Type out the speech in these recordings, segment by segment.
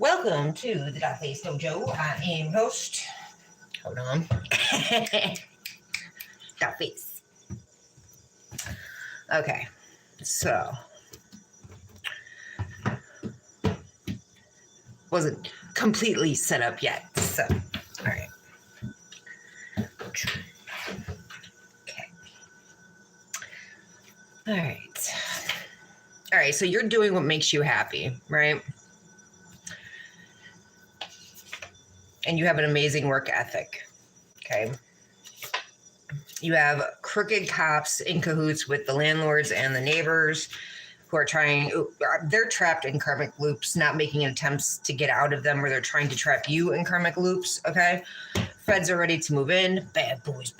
Welcome to the Dot Face Dojo. I am host. Hold on. Dot Face. Okay, so wasn't completely set up yet. So, all right. Okay. All right. All right. So you're doing what makes you happy, right? And you have an amazing work ethic, okay? You have crooked cops in cahoots with the landlords and the neighbors who are they're trapped in karmic loops, not making attempts to get out of them, where they're trying to trap you in karmic loops, okay? Feds are ready to move in. Bad boys,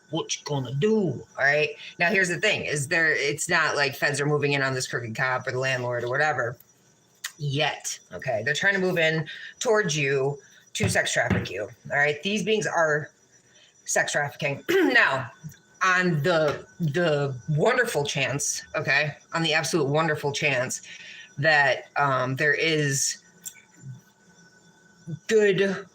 what you gonna do? All right. Now, here's the thing, it's not like feds are moving in on this crooked cop or the landlord or whatever yet, okay? They're trying to move in towards you to sex traffic you. All right. These beings are sex trafficking. Now, on the wonderful chance, okay, on the absolute wonderful chance that there is good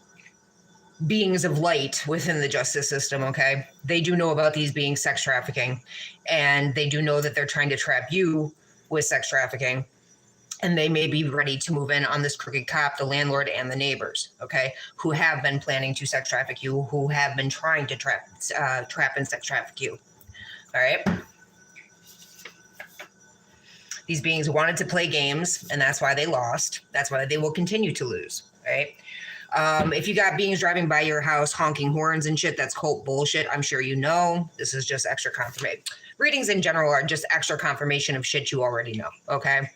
beings of light within the justice system, okay, they do know about these beings sex trafficking, and they do know that they're trying to trap you with sex trafficking. And they may be ready to move in on this crooked cop, the landlord, and the neighbors, okay, who have been planning to sex traffic you, who have been trying to trap and sex traffic you. All right. These beings wanted to play games, and that's why they lost. That's why they will continue to lose. Right. If you got beings driving by your house honking horns and shit, that's cult bullshit. I'm sure you know. This is just extra confirmation. Readings in general are just extra confirmation of shit you already know. Okay.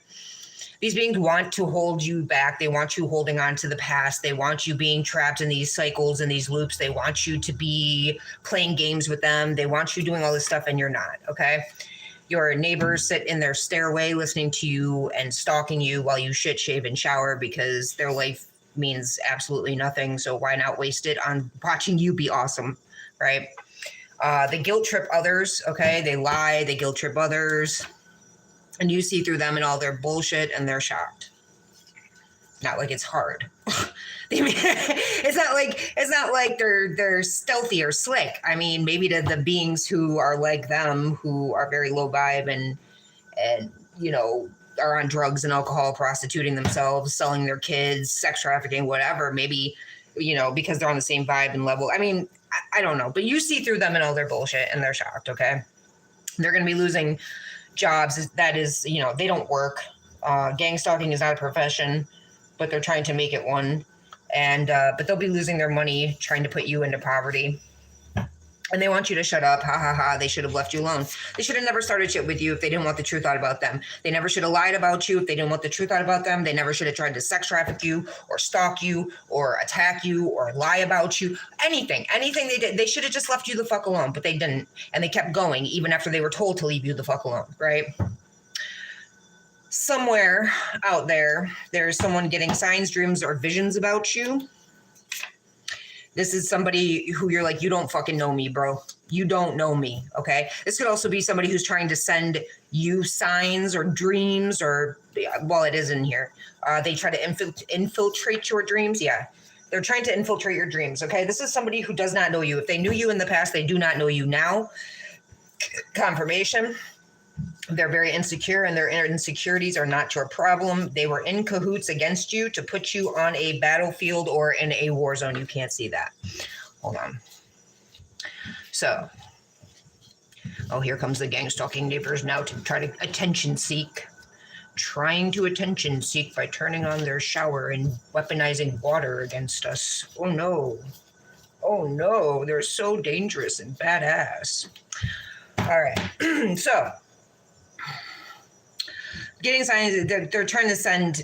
These beings want to hold you back. They want you holding on to the past. They want you being trapped in these cycles and these loops. They want you to be playing games with them. They want you doing all this stuff, and you're not, okay? Your neighbors sit in their stairway listening to you and stalking you while you shit, shave, and shower because their life means absolutely nothing. So why not waste it on watching you be awesome, right? They guilt trip others, okay? They lie, they guilt trip others. And you see through them and all their bullshit, and they're shocked. Not like it's hard. It's not like they're stealthy or slick. I mean, maybe to the beings who are like them, who are very low vibe and you know, are on drugs and alcohol, prostituting themselves, selling their kids, sex trafficking, whatever. Maybe, you know, because they're on the same vibe and level. I mean, I don't know, but you see through them and all their bullshit, and they're shocked. Okay, they're going to be losing jobs. That is, you know, they don't work. Gang stalking is not a profession, but they're trying to make it one. And but they'll be losing their money trying to put you into poverty. And they want you to shut up. Ha ha ha. They should have left you alone. They should have never started shit with you if they didn't want the truth out about them. They never should have lied about you if they didn't want the truth out about them. They never should have tried to sex traffic you or stalk you or attack you or lie about you. Anything they did, they should have just left you the fuck alone, but they didn't. And they kept going even after they were told to leave you the fuck alone, right? Somewhere out there, there's someone getting signs, dreams, or visions about you. This is somebody who you're like, you don't fucking know me, bro. You don't know me, okay? This could also be somebody who's trying to send you signs or dreams or, well, it is in here. They try to infiltrate your dreams. Yeah, they're trying to infiltrate your dreams, okay? This is somebody who does not know you. If they knew you in the past, they do not know you now. Confirmation. They're very insecure, and their insecurities are not your problem. They were in cahoots against you to put you on a battlefield or in a war zone. You can't see that. Hold on. So, here comes the gang stalking neighbors now to try to attention seek. Trying to attention seek by turning on their shower and weaponizing water against us. Oh no. Oh no. They're so dangerous and badass. All right. So, getting signs, they're trying to send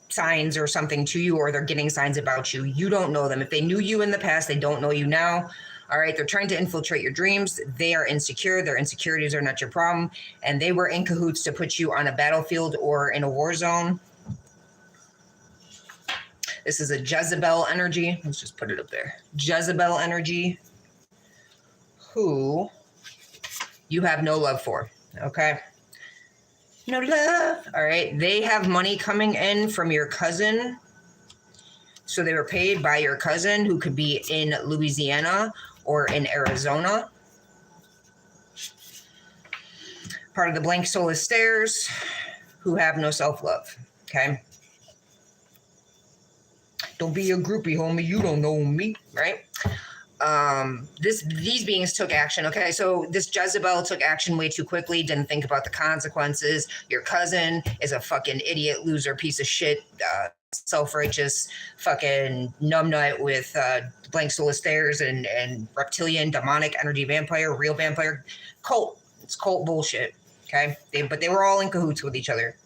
signs or something to you, or they're getting signs about you. You don't know them. If they knew you in the past, they don't know you now. All right. They're trying to infiltrate your dreams. They are insecure. Their insecurities are not your problem. And they were in cahoots to put you on a battlefield or in a war zone. This is a Jezebel energy. Let's just put it up there. Jezebel energy, who you have no love for. Okay. No love. All right. They have money coming in from your cousin So they were paid by your cousin, who could be in Louisiana or in Arizona. Part of the blank soulless stairs who have no self-love. Okay. Don't be a groupie, homie. You don't know me, right? These beings took action. Okay, so this Jezebel took action way too quickly, didn't think about the consequences. Your cousin is a fucking idiot, loser, piece of shit, self-righteous fucking numbnut with blank soulless stairs and reptilian, demonic energy vampire, real vampire cult. It's cult bullshit. Okay, but they were all in cahoots with each other.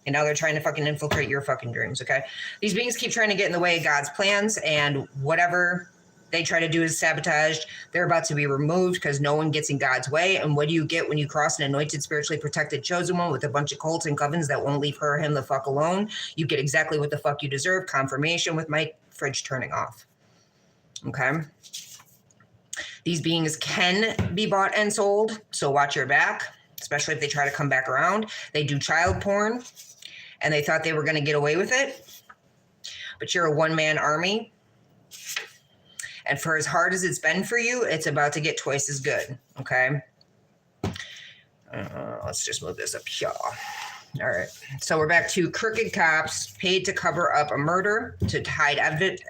And now they're trying to fucking infiltrate your fucking dreams, okay? These beings keep trying to get in the way of God's plans, and whatever they try to do is sabotage. They're about to be removed because no one gets in God's way. And what do you get when you cross an anointed, spiritually protected, chosen one with a bunch of cults and covens that won't leave her or him the fuck alone? You get exactly what the fuck you deserve. Confirmation with my fridge turning off, okay? These beings can be bought and sold, so watch your back, especially if they try to come back around. They do child porn. And they thought they were going to get away with it. But you're a one-man army. And for as hard as it's been for you, it's about to get twice as good. Okay? Let's just move this up here. All right. So we're back to crooked cops paid to cover up a murder to hide evidence.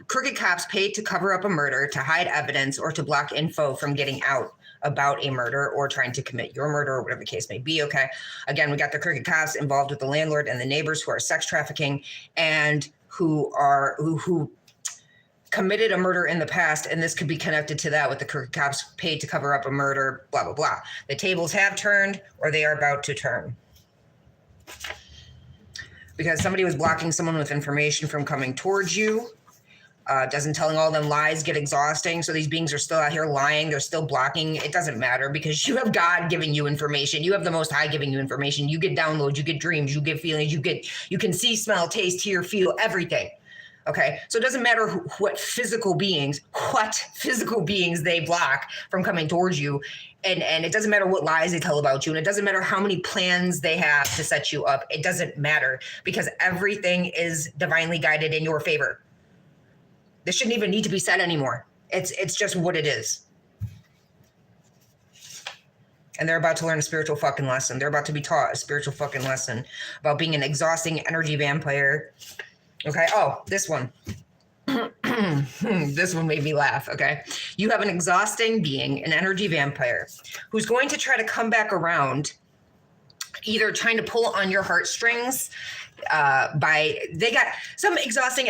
Crooked cops paid to cover up a murder to hide evidence or to block info from getting out about a murder or trying to commit your murder or whatever the case may be. Okay. Again, we got the crooked cops involved with the landlord and the neighbors who are sex trafficking and who committed a murder in the past. And this could be connected to that with the crooked cops paid to cover up a murder, blah, blah, blah. The tables have turned or they are about to turn. Because somebody was blocking someone with information from coming towards you. Doesn't telling all them lies get exhausting? So these beings are still out here lying. They're still blocking. It doesn't matter because you have God giving you information. You have the Most High giving you information. You get downloads. You get dreams. You get feelings. You can see, smell, taste, hear, feel everything. Okay. So it doesn't matter what physical beings they block from coming towards you. And it doesn't matter what lies they tell about you. And it doesn't matter how many plans they have to set you up. It doesn't matter because everything is divinely guided in your favor. This shouldn't even need to be said anymore. It's just what it is. And they're about to learn a spiritual fucking lesson. They're about to be taught a spiritual fucking lesson about being an exhausting energy vampire. Okay. Oh, this one. This one made me laugh. Okay. You have an exhausting being, an energy vampire, who's going to try to come back around, either trying to pull on your heartstrings. They got some exhausting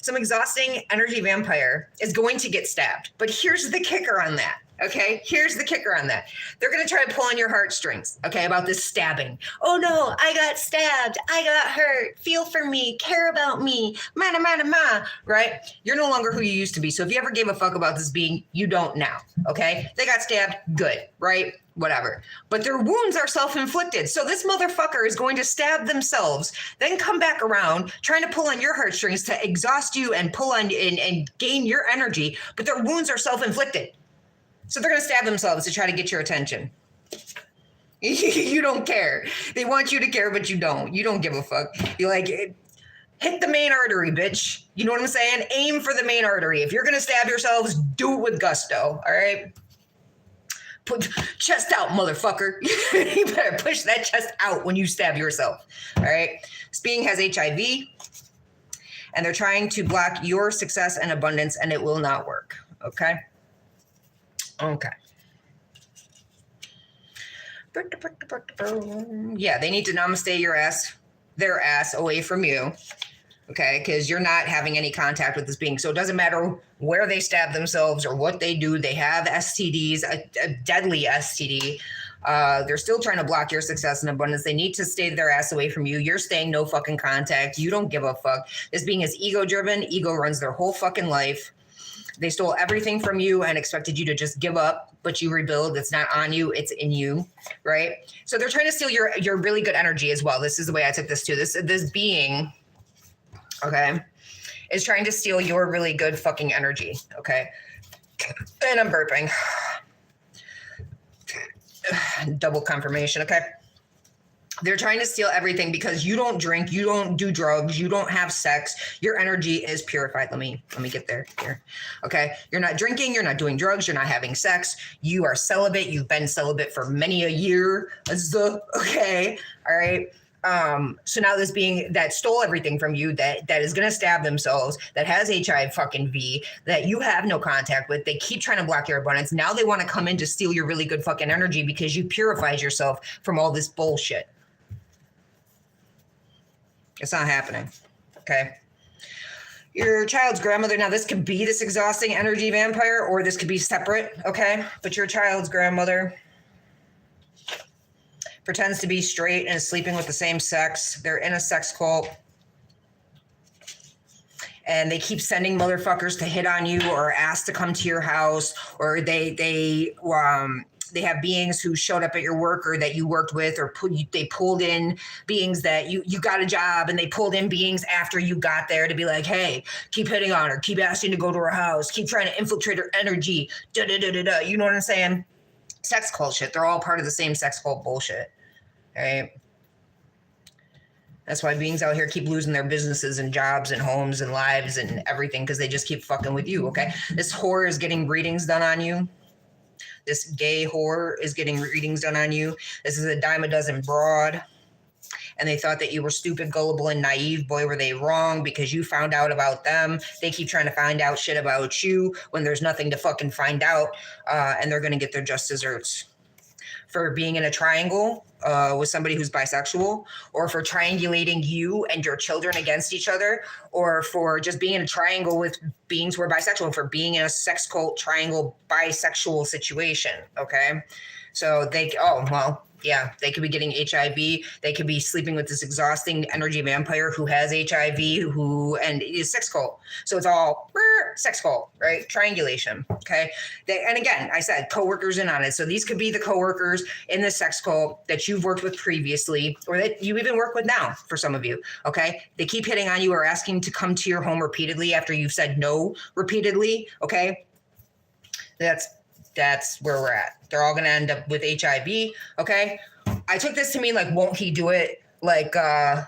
some exhausting energy vampire is going to get stabbed. But here's the kicker on that. Okay, here's the kicker on that. They're going to try to pull on your heartstrings, okay, about this stabbing. Oh no, I got stabbed. I got hurt. Feel for me. Care about me. Mana, mana, ma, right? You're no longer who you used to be. So if you ever gave a fuck about this being, you don't now, okay? They got stabbed. Good, right? Whatever. But their wounds are self-inflicted. So this motherfucker is going to stab themselves, then come back around, trying to pull on your heartstrings to exhaust you and pull on and gain your energy. But their wounds are self-inflicted. So they're going to stab themselves to try to get your attention. You don't care. They want you to care, but you don't. You don't give a fuck. You're like, hit the main artery, bitch. You know what I'm saying? Aim for the main artery. If you're going to stab yourselves, do it with gusto. All right? Put chest out, motherfucker. You better push that chest out when you stab yourself. All right? This being has HIV, and they're trying to block your success and abundance, and it will not work. Okay? Okay. Yeah, they need to namaste their ass away from you. Okay, because you're not having any contact with this being. So it doesn't matter where they stab themselves or what they do. They have STDs, a deadly STD. They're still trying to block your success and abundance. They need to stay their ass away from you. You're staying no fucking contact. You don't give a fuck. This being is ego driven. Ego runs their whole fucking life. They stole everything from you and expected you to just give up, but you rebuild. It's not on you. It's in you, right? So they're trying to steal your really good energy as well. This is the way I took this too. This being, okay, is trying to steal your really good fucking energy, okay? And I'm burping. Double confirmation, okay? They're trying to steal everything because you don't drink, you don't do drugs, you don't have sex. Your energy is purified. Let me get there here. Okay. You're not drinking, you're not doing drugs, you're not having sex. You are celibate. You've been celibate for many a year. Okay. All right. So now this being that stole everything from you, that is gonna stab themselves, that has HIV fucking V, that you have no contact with, they keep trying to block your abundance. Now they want to come in to steal your really good fucking energy because you purified yourself from all this bullshit. It's not happening. Okay. Your child's grandmother, now this could be this exhausting energy vampire, or this could be separate, okay? But your child's grandmother pretends to be straight and is sleeping with the same sex. They're in a sex cult. And they keep sending motherfuckers to hit on you or ask to come to your house, or they have beings who showed up at your work or that you worked with, or they pulled in beings that you got a job, and they pulled in beings after you got there to be like, hey, keep hitting on her, keep asking to go to her house, keep trying to infiltrate her energy, da-da-da-da-da. You know what I'm saying? Sex cult shit. They're all part of the same sex cult bullshit. Right? That's why beings out here keep losing their businesses and jobs and homes and lives and everything, because they just keep fucking with you, okay? This whore is getting readings done on you. This gay whore is getting readings done on you. This is a dime a dozen broad. And they thought that you were stupid, gullible, and naive. Boy, were they wrong, because you found out about them. They keep trying to find out shit about you when there's nothing to fucking find out. And they're going to get their just desserts. For being in a triangle with somebody who's bisexual, or for triangulating you and your children against each other, or for just being in a triangle with beings who are bisexual, for being in a sex cult triangle bisexual situation, okay? So they could be getting HIV. They could be sleeping with this exhausting energy vampire who has HIV, and is sex cult. So it's all sex cult, right? Triangulation, okay? And again, I said coworkers in on it. So these could be the coworkers in the sex cult that you've worked with previously, or that you even work with now for some of you, okay? They keep hitting on you or asking to come to your home repeatedly after you've said no repeatedly, okay? That's where we're at. They're all going to end up with HIV. Okay. I took this to mean like, won't he do it? Like, oh,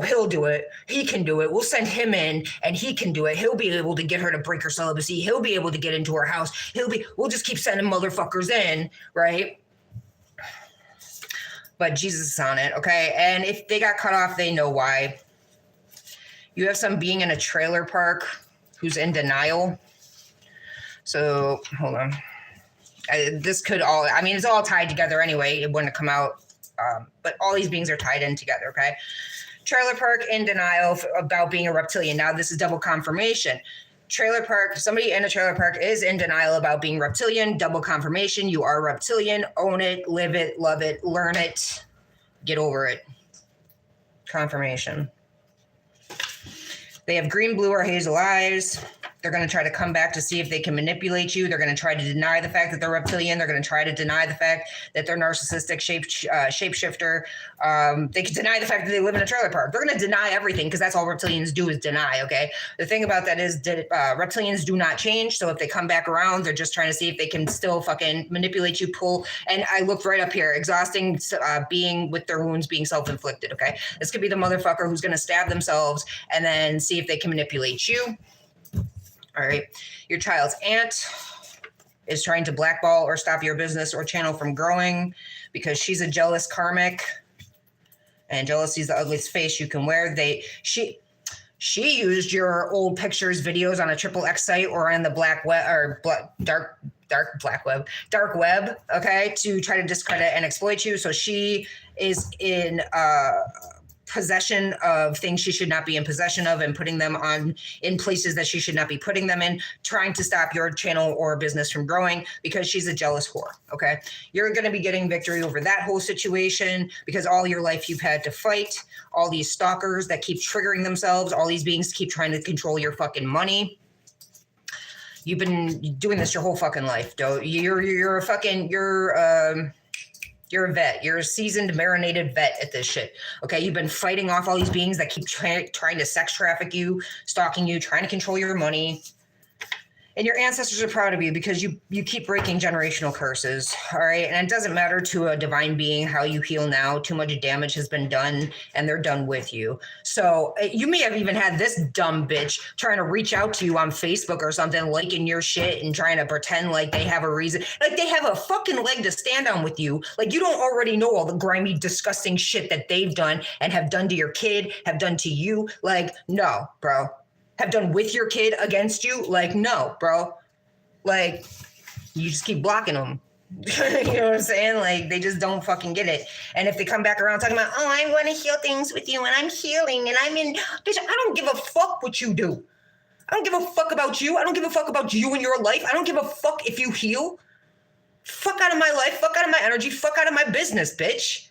he'll do it. He can do it. We'll send him in and he can do it. He'll be able to get her to break her celibacy. He'll be able to get into her house. We'll just keep sending motherfuckers in. Right. But Jesus is on it. Okay. And if they got cut off, they know why. You have some being in a trailer park who's in denial. So hold on. It's all tied together anyway. It wouldn't come out. But all these beings are tied in together, okay? Trailer park in denial about being a reptilian. Now, this is double confirmation. Trailer park, somebody in a trailer park is in denial about being reptilian. Double confirmation. You are reptilian. Own it, live it, love it, learn it, get over it. Confirmation. They have green, blue, or hazel eyes. They're going to try to come back to see if they can manipulate you. They're going to try to deny the fact that they're reptilian. They're going to try to deny the fact that they're narcissistic shapeshifter. They can deny the fact that they live in a trailer park. They're going to deny everything, because that's all reptilians do is deny, okay? The thing about that is that reptilians do not change. So if they come back around, they're just trying to see if they can still fucking manipulate you, pull. And I looked right up here. Exhausting being with their wounds being self-inflicted, okay? This could be the motherfucker who's going to stab themselves and then see if they can manipulate you. All right. Your child's aunt is trying to blackball or stop your business or channel from growing because she's a jealous karmic, and jealousy is the ugliest face you can wear. She used your old pictures, videos on a XXX site or on the dark web, okay, to try to discredit and exploit you. So she is in possession of things she should not be in possession of, and putting them in places that she should not be putting them in, trying to stop your channel or business from growing because she's a jealous whore. Okay. You're going to be getting victory over that whole situation, because all your life you've had to fight all these stalkers that keep triggering themselves. All these beings keep trying to control your fucking money. You've been doing this your whole fucking life, though. You're a vet. You're a seasoned, marinated vet at this shit. Okay. You've been fighting off all these beings that keep trying to sex traffic you, stalking you, trying to control your money. And your ancestors are proud of you because you keep breaking generational curses, all right? And it doesn't matter to a divine being how you heal now. Too much damage has been done, and they're done with you. So you may have even had this dumb bitch trying to reach out to you on Facebook or something, liking your shit and trying to pretend like they have a reason. Like they have a fucking leg to stand on with you. Like you don't already know all the grimy, disgusting shit that they've done and have done to your kid, have done to you. Like, no, bro. Have done with your kid against you? Like, no, bro. Like, you just keep blocking them. You know what I'm saying? Like, they just don't fucking get it. And if they come back around talking about, oh, I want to heal things with you and I'm healing and I'm in, bitch, I don't give a fuck what you do. I don't give a fuck about you. I don't give a fuck about you and your life. I don't give a fuck if you heal. Fuck out of my life. Fuck out of my energy. Fuck out of my business, bitch.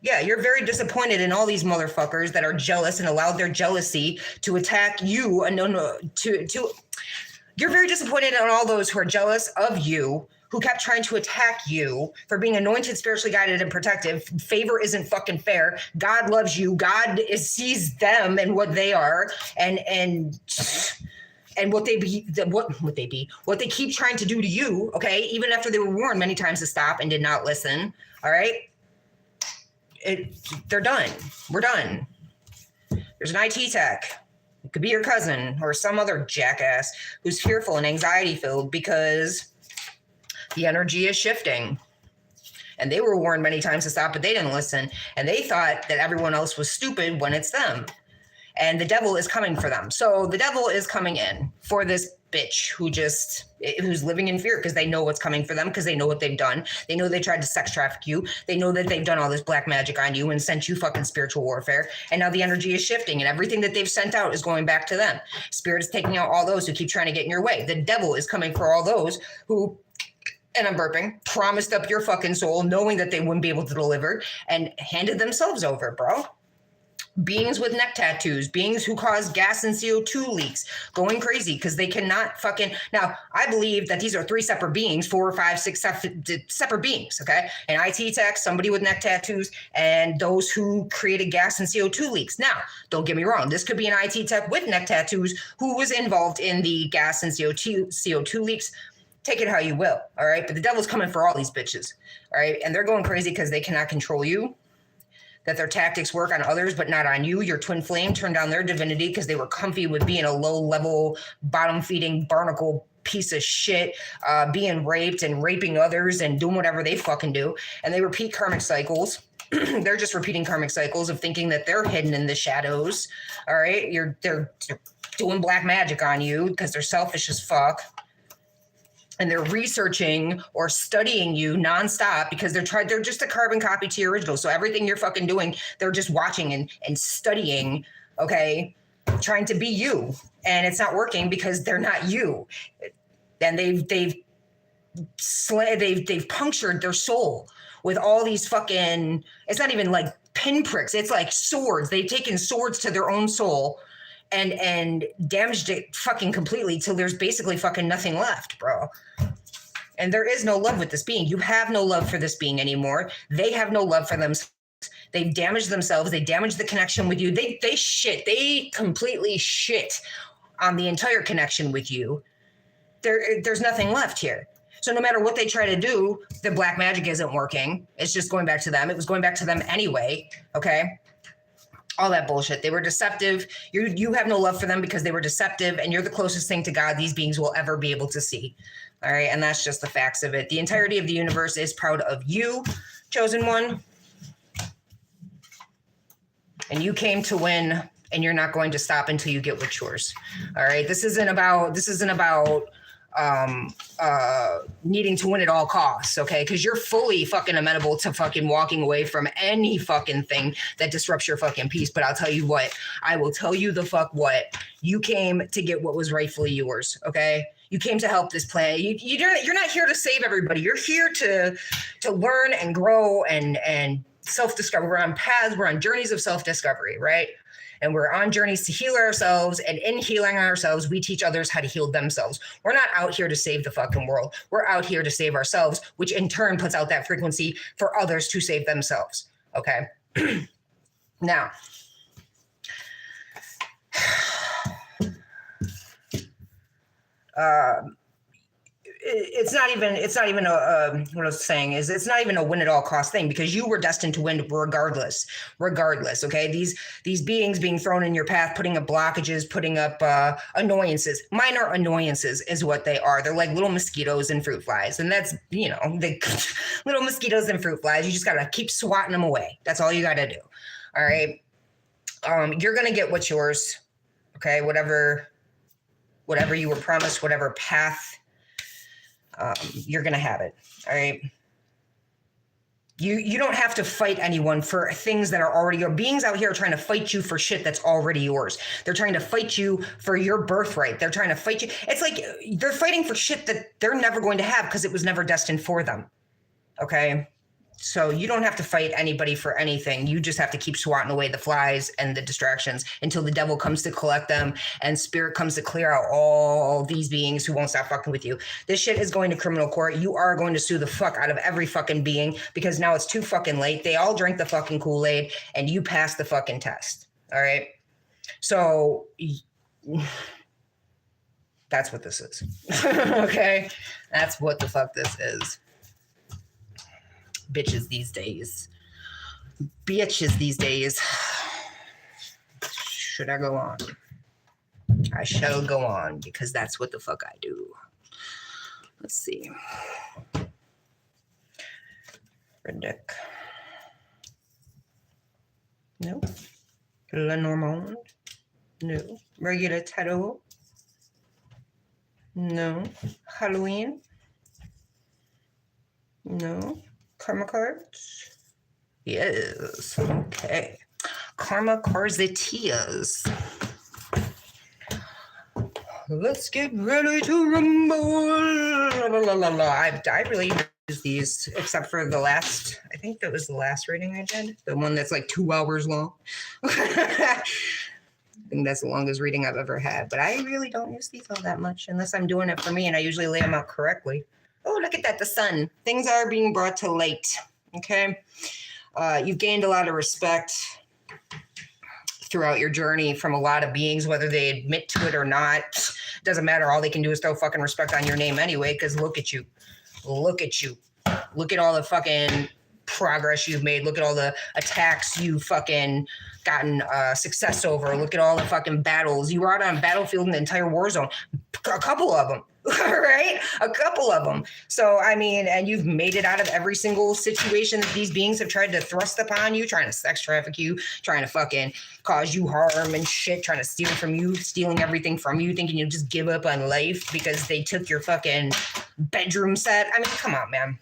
Yeah, you're very disappointed in all these motherfuckers that are jealous and allowed their jealousy to attack you. You're very disappointed in all those who are jealous of you, who kept trying to attack you for being anointed, spiritually guided, and protective. Favor isn't fucking fair. God loves you. God sees them and what they are, and what they keep trying to do to you. Okay, even after they were warned many times to stop and did not listen. All right. They're done. We're done. There's an IT tech. It could be your cousin or some other jackass who's fearful and anxiety filled because the energy is shifting. And they were warned many times to stop, but they didn't listen. And they thought that everyone else was stupid when it's them. And the devil is coming for them. So the devil is coming in for this bitch who's living in fear because they know what's coming for them, because they know what they've done. They know they tried to sex traffic you. They know that they've done all this black magic on you and sent you fucking spiritual warfare. And now the energy is shifting and everything that they've sent out is going back to them. Spirit is taking out all those who keep trying to get in your way. The devil is coming for all those who, and I'm burping, promised up your fucking soul knowing that they wouldn't be able to deliver and handed themselves over, bro. Beings with neck tattoos, beings who cause gas and CO2 leaks, going crazy because they cannot fucking. Now, I believe that these are 3 separate beings, 4 or 5, 6 separate beings, okay? An IT tech, somebody with neck tattoos, and those who created gas and CO2 leaks. Now, don't get me wrong. This could be an IT tech with neck tattoos who was involved in the gas and CO2 leaks. Take it how you will, all right? But the devil's coming for all these bitches, all right? And they're going crazy because they cannot control you. That their tactics work on others, but not on you. Your twin flame turned down their divinity because they were comfy with being a low-level, bottom-feeding, barnacle piece of shit, being raped and raping others and doing whatever they fucking do. And they repeat karmic cycles. They're just repeating karmic cycles of thinking that they're hidden in the shadows. All right? They're doing black magic on you because they're selfish as fuck. And they're researching or studying you nonstop because they're just a carbon copy to your original. So everything you're fucking doing, they're just watching and studying, okay, trying to be you. And it's not working because they're not you. And they've punctured their soul with all these fucking, it's not even like pinpricks, it's like swords. They've taken swords to their own soul and damaged it fucking completely till there's basically fucking nothing left, bro. And there is no love with this being. You have no love for this being anymore. They have no love for themselves. They've damaged themselves. They damaged the connection with you. They completely shit on the entire connection with you. There's nothing left here. So no matter what they try to do, the black magic isn't working. It's just going back to them. It was going back to them anyway, okay? All that bullshit. They were deceptive. You have no love for them because they were deceptive, and you're the closest thing to God these beings will ever be able to see. All right, and that's just the facts of it. The entirety of the universe is proud of you, chosen one. And you came to win, and you're not going to stop until you get what's yours. All right, this isn't about needing to win at all costs, okay? Because you're fully fucking amenable to fucking walking away from any fucking thing that disrupts your fucking peace. But I'll tell you what, I will tell you the fuck what. You came to get what was rightfully yours, okay? You came to help this planet. You're not here to save everybody. You're here to learn and grow and self-discover. We're on paths, we're on journeys of self-discovery, right? And we're on journeys to heal ourselves. And in healing ourselves, we teach others how to heal themselves. We're not out here to save the fucking world. We're out here to save ourselves, which in turn puts out that frequency for others to save themselves. Okay. Now, It's not even a what I was saying is it's not even a win at all cost thing, because you were destined to win regardless. Okay, these beings being thrown in your path, putting up blockages, putting up annoyances, minor annoyances is what they are. They're like little mosquitoes and fruit flies, and that's, you know, the little mosquitoes and fruit flies. You just gotta keep swatting them away. That's all you gotta do. All right. You're gonna get what's yours. Okay, whatever you were promised, whatever path. You're gonna have it. All right. You don't have to fight anyone for things that are already your beings out here are trying to fight you for shit that's already yours. They're trying to fight you for your birthright. They're trying to fight you. It's like they're fighting for shit that they're never going to have because it was never destined for them. Okay. So you don't have to fight anybody for anything. You just have to keep swatting away the flies and the distractions until the devil comes to collect them and spirit comes to clear out all these beings who won't stop fucking with you. This shit is going to criminal court. You are going to sue the fuck out of every fucking being because now it's too fucking late. They all drank the fucking Kool-Aid and you passed the fucking test. All right. So that's what this is. Okay. That's what the fuck this is. Bitches these days. Should I go on? I shall go on because that's what the fuck I do. Let's see. Red deck. No. Lenormand. No. Regular tarot. No. Halloween. No. Karma cards? Yes. Okay. Karma Carzatias. Let's get ready to rumble. I really use these, except for the last, I think that was the last reading I did. The one that's like 2 hours long. I think that's the longest reading I've ever had. But I really don't use these all that much unless I'm doing it for me, and I usually lay them out correctly. Oh, look at that, the sun. Things are being brought to light, okay? You've gained a lot of respect throughout your journey from a lot of beings, whether they admit to it or not. Doesn't matter. All they can do is throw fucking respect on your name anyway, because look at you. Look at you. Look at all the fucking progress you've made. Look at all the attacks you fucking gotten success over. Look at all the fucking battles. You were out on battlefield in the entire war zone. A couple of them. Right? A couple of them. So, I mean, and you've made it out of every single situation that these beings have tried to thrust upon you, trying to sex traffic you, trying to fucking cause you harm and shit, trying to steal from you, stealing everything from you, thinking you'll just give up on life because they took your fucking bedroom set. I mean, come on, man.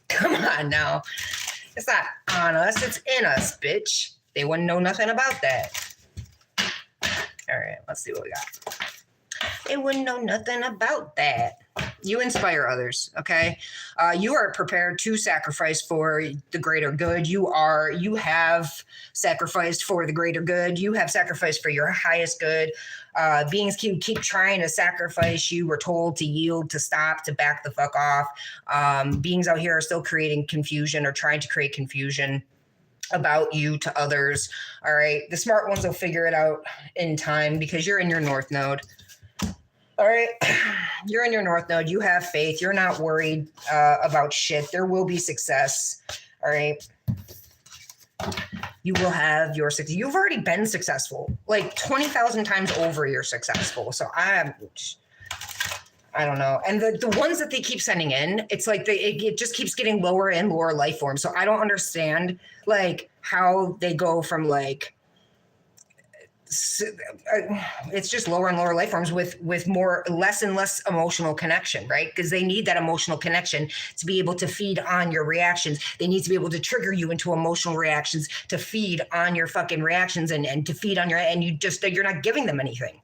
Come on now. It's not on us. It's in us, bitch. They wouldn't know nothing about that. All right, let's see what we got. They wouldn't know nothing about that. You inspire others, okay? You are prepared to sacrifice for the greater good. You have sacrificed for the greater good. You have sacrificed for your highest good. Beings keep trying to sacrifice. You were told to yield, to stop, to back the fuck off. Beings out here are still creating confusion or trying to create confusion about you to others. All right. The smart ones will figure it out in time because you're in your North Node. All right. You're in your North Node. You have faith. You're not worried about shit. There will be success. All right. You will have your success. You've already been successful. Like 20,000 times over, you're successful. So I don't know. And the ones that they keep sending in, it's like it just keeps getting lower and lower life forms. So I don't understand like how they go from like, it's just lower and lower life forms with less and less emotional connection, right? Because they need that emotional connection to be able to feed on your reactions. They need to be able to trigger you into emotional reactions to feed on your fucking reactions and to feed on you're not giving them anything.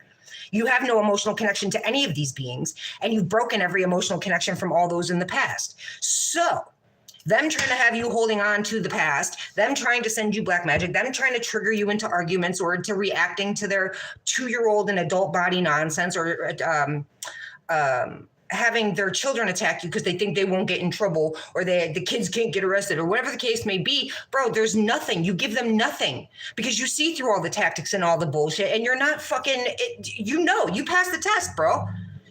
You have no emotional connection to any of these beings, and you've broken every emotional connection from all those in the past. So them trying to have you holding on to the past, them trying to send you black magic, them trying to trigger you into arguments or into reacting to their 2-year-old and adult body nonsense, or having their children attack you because they think they won't get in trouble, or the kids can't get arrested, or whatever the case may be. Bro, there's nothing. You give them nothing because you see through all the tactics and all the bullshit, and you're not fucking, you pass the test, bro.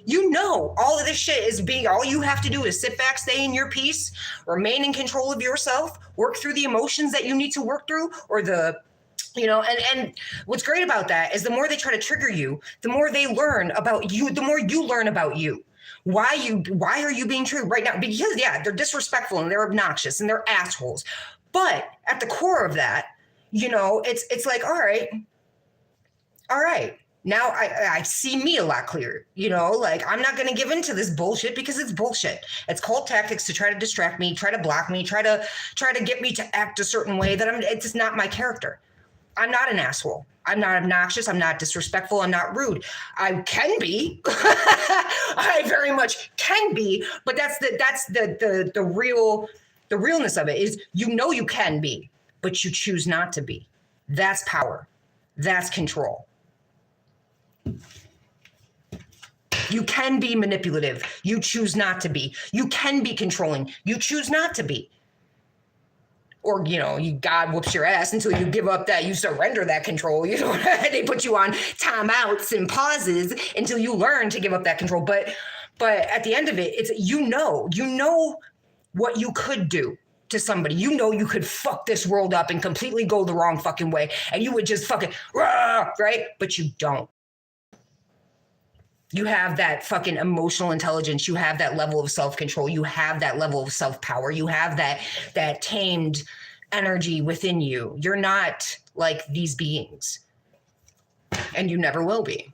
You know, all of this shit is being, all you have to do is sit back, stay in your peace, remain in control of yourself, work through the emotions that you need to work through, or and what's great about that is the more they try to trigger you, the more they learn about you, the more you learn about you. Why are you being triggered right now? Because yeah, they're disrespectful and they're obnoxious and they're assholes. But at the core of that, it's like, all right. Now I see me a lot clearer, like I'm not going to give into this bullshit because it's bullshit. It's called tactics to try to distract me, try to block me, try to get me to act a certain way that it's just not my character. I'm not an asshole. I'm not obnoxious. I'm not disrespectful. I'm not rude. I can be. I very much can be, but that's the realness of it is, you can be, but you choose not to be. That's power. That's control. You can be manipulative. You choose not to be. You can be controlling. You choose not to be. Or, God whoops your ass until you give up that, you surrender that control. They put you on timeouts and pauses until you learn to give up that control. But at the end of it, it's, you know what you could do to somebody. You could fuck this world up and completely go the wrong fucking way. And you would just fucking, right? But you don't. You have that fucking emotional intelligence. You have that level of self-control. You have that level of self-power. You have that tamed energy within you. You're not like these beings. And you never will be.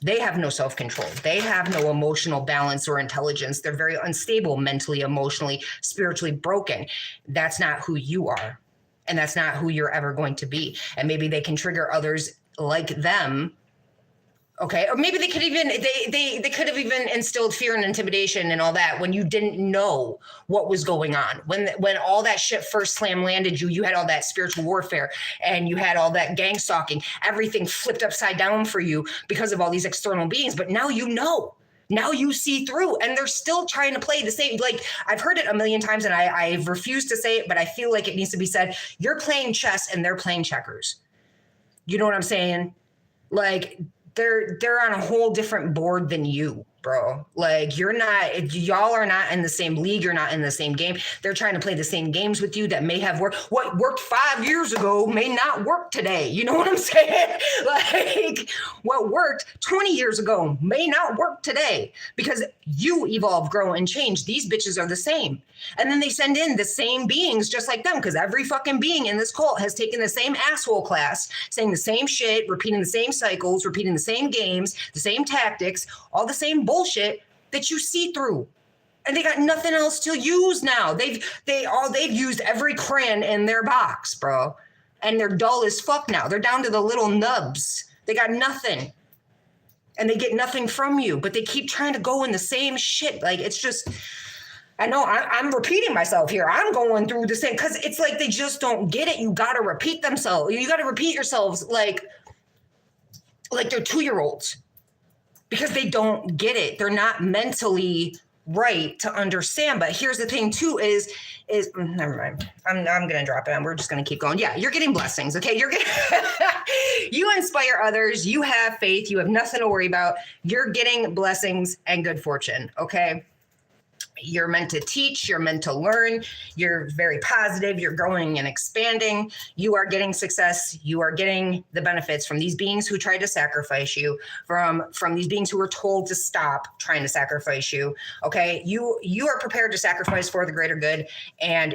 They have no self-control. They have no emotional balance or intelligence. They're very unstable mentally, emotionally, spiritually broken. That's not who you are. And that's not who you're ever going to be. And maybe they can trigger others like them, okay? Or maybe they could even, they could have even instilled fear and intimidation and all that when you didn't know what was going on. When all that shit first slam landed you, you had all that spiritual warfare and you had all that gang stalking, everything flipped upside down for you because of all these external beings. But now now you see through, and they're still trying to play the same. Like, I've heard it a million times and I've refused to say it, but I feel like it needs to be said. You're playing chess and they're playing checkers. You know what I'm saying? Like, they're on a whole different board than you, bro. Like, y'all are not in the same league. You're not in the same game. They're trying to play the same games with you that may have worked. What worked 5 years ago may not work today. You know what I'm saying? Like, what worked 20 years ago may not work today because you evolve, grow, and change. These bitches are the same. And then they send in the same beings just like them, because every fucking being in this cult has taken the same asshole class, saying the same shit, repeating the same cycles, repeating the same games, the same tactics, all the same bullshit that you see through. And they got nothing else to use now. They've used every crayon in their box, bro. And they're dull as fuck now. They're down to the little nubs. They got nothing. And they get nothing from you, but they keep trying to go in the same shit. Like, it's just, I know I'm repeating myself here. I'm going through the same, because it's like they just don't get it. You got to repeat themselves. You got to repeat yourselves like they're 2-year-olds, because they don't get it. They're not mentally right to understand. But here's the thing too is never mind. I'm going to drop it. We're just going to keep going. Yeah, you're getting blessings. Okay. You're getting, you inspire others. You have faith. You have nothing to worry about. You're getting blessings and good fortune. Okay. You're meant to teach, you're meant to learn, you're very positive, you're growing and expanding, you are getting success, you are getting the benefits from these beings who tried to sacrifice you, from these beings who were told to stop trying to sacrifice you. Okay, you are prepared to sacrifice for the greater good, and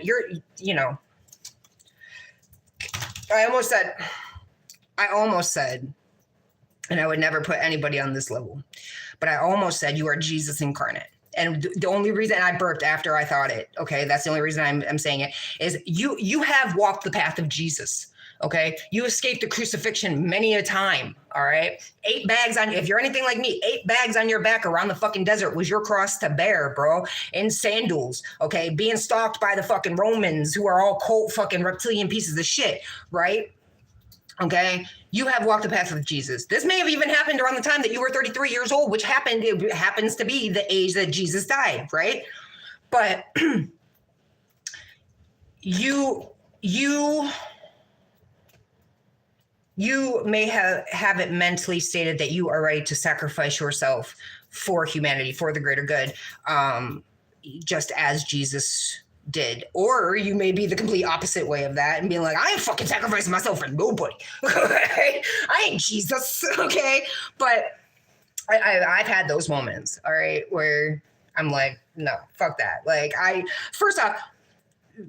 I almost said, and I would never put anybody on this level, but I almost said you are Jesus incarnate. And the only reason I burped after I thought it, okay, that's the only reason I'm saying it, is you have walked the path of Jesus, okay? You escaped the crucifixion many a time, all right? 8 bags on you. If you're anything like me, 8 bags on your back around the fucking desert was your cross to bear, bro. In sandals, okay? Being stalked by the fucking Romans, who are all cold fucking reptilian pieces of shit, right? Okay, you have walked the path of Jesus. This may have even happened around the time that you were 33 years old, which it happens to be the age that Jesus died, right? But you you may have it mentally stated that you are ready to sacrifice yourself for humanity, for the greater good, just as Jesus did. Or you may be the complete opposite way of that and being like, I ain't fucking sacrificing myself for nobody. I ain't Jesus, okay? But I've had those moments, all right, where I'm like, no, fuck that. Like, first off,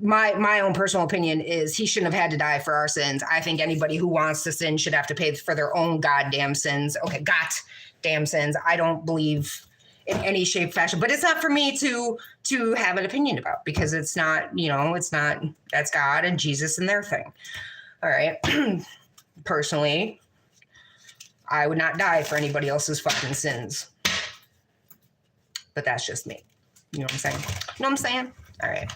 my own personal opinion is he shouldn't have had to die for our sins. I think anybody who wants to sin should have to pay for their own goddamn sins. Okay, goddamn sins. I don't believe in any shape, fashion, but it's not for me to have an opinion about, because it's not, it's not, that's God and Jesus and their thing. All right. Personally, I would not die for anybody else's fucking sins. But that's just me. You know what I'm saying? You know what I'm saying? All right.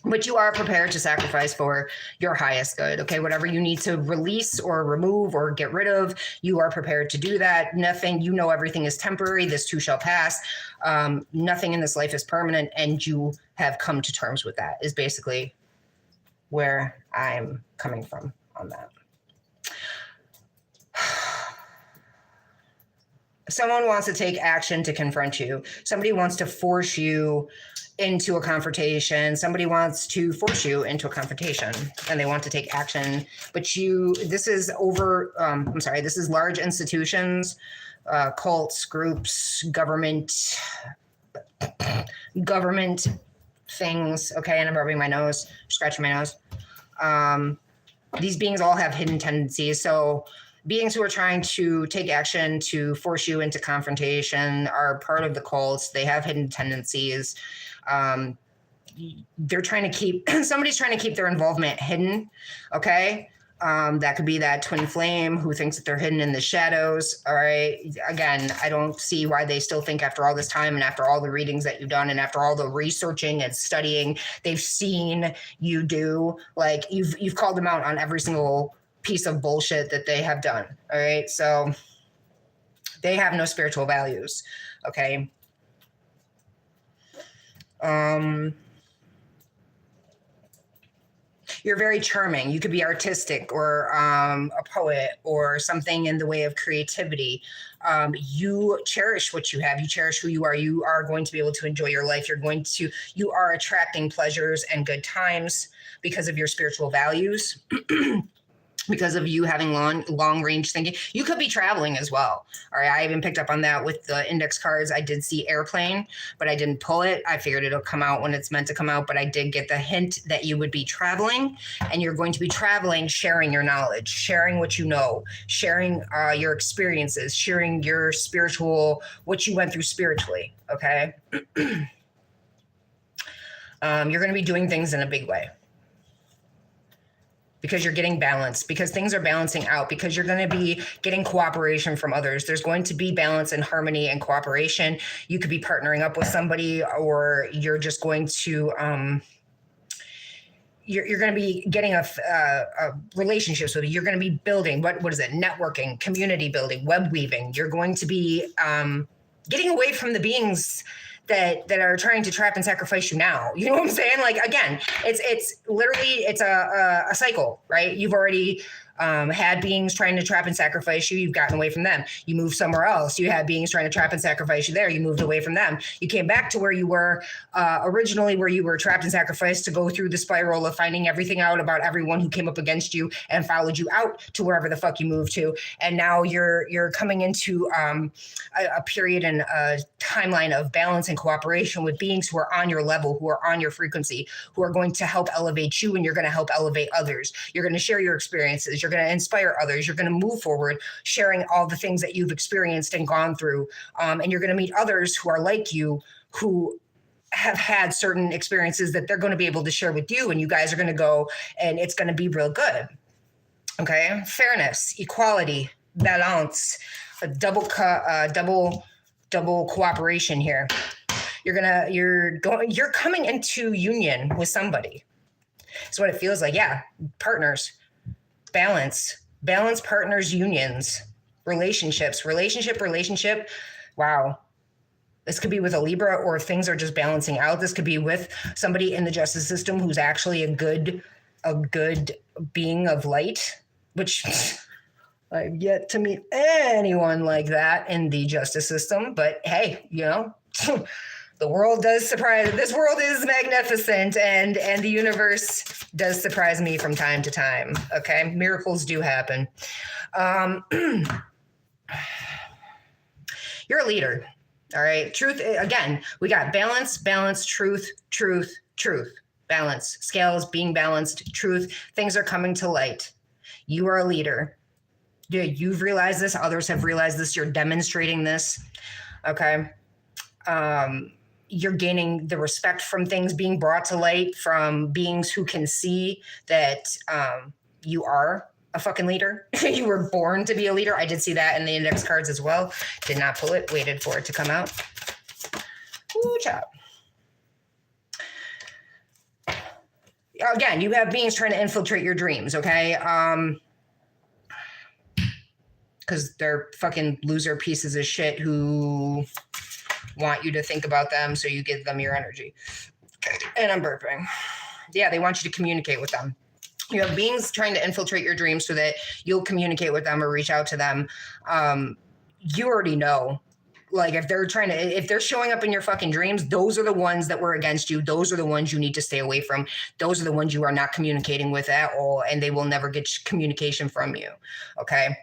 But you are prepared to sacrifice for your highest good, okay? Whatever you need to release or remove or get rid of, you are prepared to do that. Nothing, everything is temporary. This too shall pass. Nothing in this life is permanent, and you have come to terms with that, is basically where I'm coming from on that. Someone wants to take action to confront you. Somebody wants to force you into a confrontation. Somebody wants to force you into a confrontation, and they want to take action. But this is large institutions, cults, groups, government things. Okay. And I'm rubbing my nose, scratching my nose. These beings all have hidden tendencies. So beings who are trying to take action to force you into confrontation are part of the cults. They have hidden tendencies. They're trying to keep, somebody's trying to keep their involvement hidden. Okay. That could be that twin flame who thinks that they're hidden in the shadows. All right. Again, I don't see why they still think, after all this time and after all the readings that you've done and after all the researching and studying they've seen you do, like you've called them out on every single piece of bullshit that they have done. All right. So they have no spiritual values. Okay. You're very charming. You could be artistic or a poet or something in the way of creativity. You cherish what you have. You cherish who you are. You are going to be able to enjoy your life. You are attracting pleasures and good times because of your spiritual values. Because of you having long range thinking. You could be traveling as well. All right. I even picked up on that with the index cards. I did see airplane, but I didn't pull it. I figured it'll come out when it's meant to come out, but I did get the hint that you would be traveling, and you're going to be traveling, sharing your knowledge, sharing what you know, sharing your experiences, sharing your what you went through spiritually. Okay. You're going to be doing things in a big way, because you're getting balance, because things are balancing out, because you're going to be getting cooperation from others. There's going to be balance and harmony and cooperation. You could be partnering up with somebody, or you're just going to, you're going to be getting a relationships with you. You're going to be building, what is it? Networking, community building, web weaving. You're going to be getting away from the beings that are trying to trap and sacrifice you now. You know what I'm saying? Like, again, it's literally, it's a cycle, right? You've already had beings trying to trap and sacrifice you. You've gotten away from them. You moved somewhere else. You had beings trying to trap and sacrifice you there. You moved away from them. You came back to where you were originally, where you were trapped and sacrificed, to go through the spiral of finding everything out about everyone who came up against you and followed you out to wherever the fuck you moved to. And now you're coming into a period and a timeline of balance and cooperation with beings who are on your level, who are on your frequency, who are going to help elevate you, and you're going to help elevate others. You're going to share your experiences. You're going to inspire others. You're going to move forward, sharing all the things that you've experienced and gone through. And you're going to meet others who are like you, who have had certain experiences that they're going to be able to share with you. And you guys are going to go, and it's going to be real good. Okay. Fairness, equality, balance, double cooperation here. You're coming into union with somebody. That's what it feels like. Yeah. Partners. Balance, partners, unions, relationships, relationship. Wow. This could be with a Libra, or things are just balancing out. This could be with somebody in the justice system who's actually a good being of light, which I've yet to meet anyone like that in the justice system, but hey, the world does surprise. This world is magnificent, and the universe does surprise me from time to time. Okay, miracles do happen. Um, you're a leader. All right. Truth. Again, we got balance, balance, truth, truth, truth. Balance. Scales being balanced. Truth. Things are coming to light. You are a leader. You've realized this. Others have realized this. You're demonstrating this. Okay. You're gaining the respect from things being brought to light from beings who can see that you are a fucking leader. You were born to be a leader. I did see that in the index cards as well. Did not pull it. Waited for it to come out. Ooh, chop. Again, you have beings trying to infiltrate your dreams, okay? Because they're fucking loser pieces of shit who want you to think about them, so you give them your energy. And I'm burping. Yeah, they want you to communicate with them. You have beings trying to infiltrate your dreams so that you'll communicate with them or reach out to them. You already know. Like if they're showing up in your fucking dreams, those are the ones that were against you. Those are the ones you need to stay away from. Those are the ones you are not communicating with at all, and they will never get communication from you. Okay.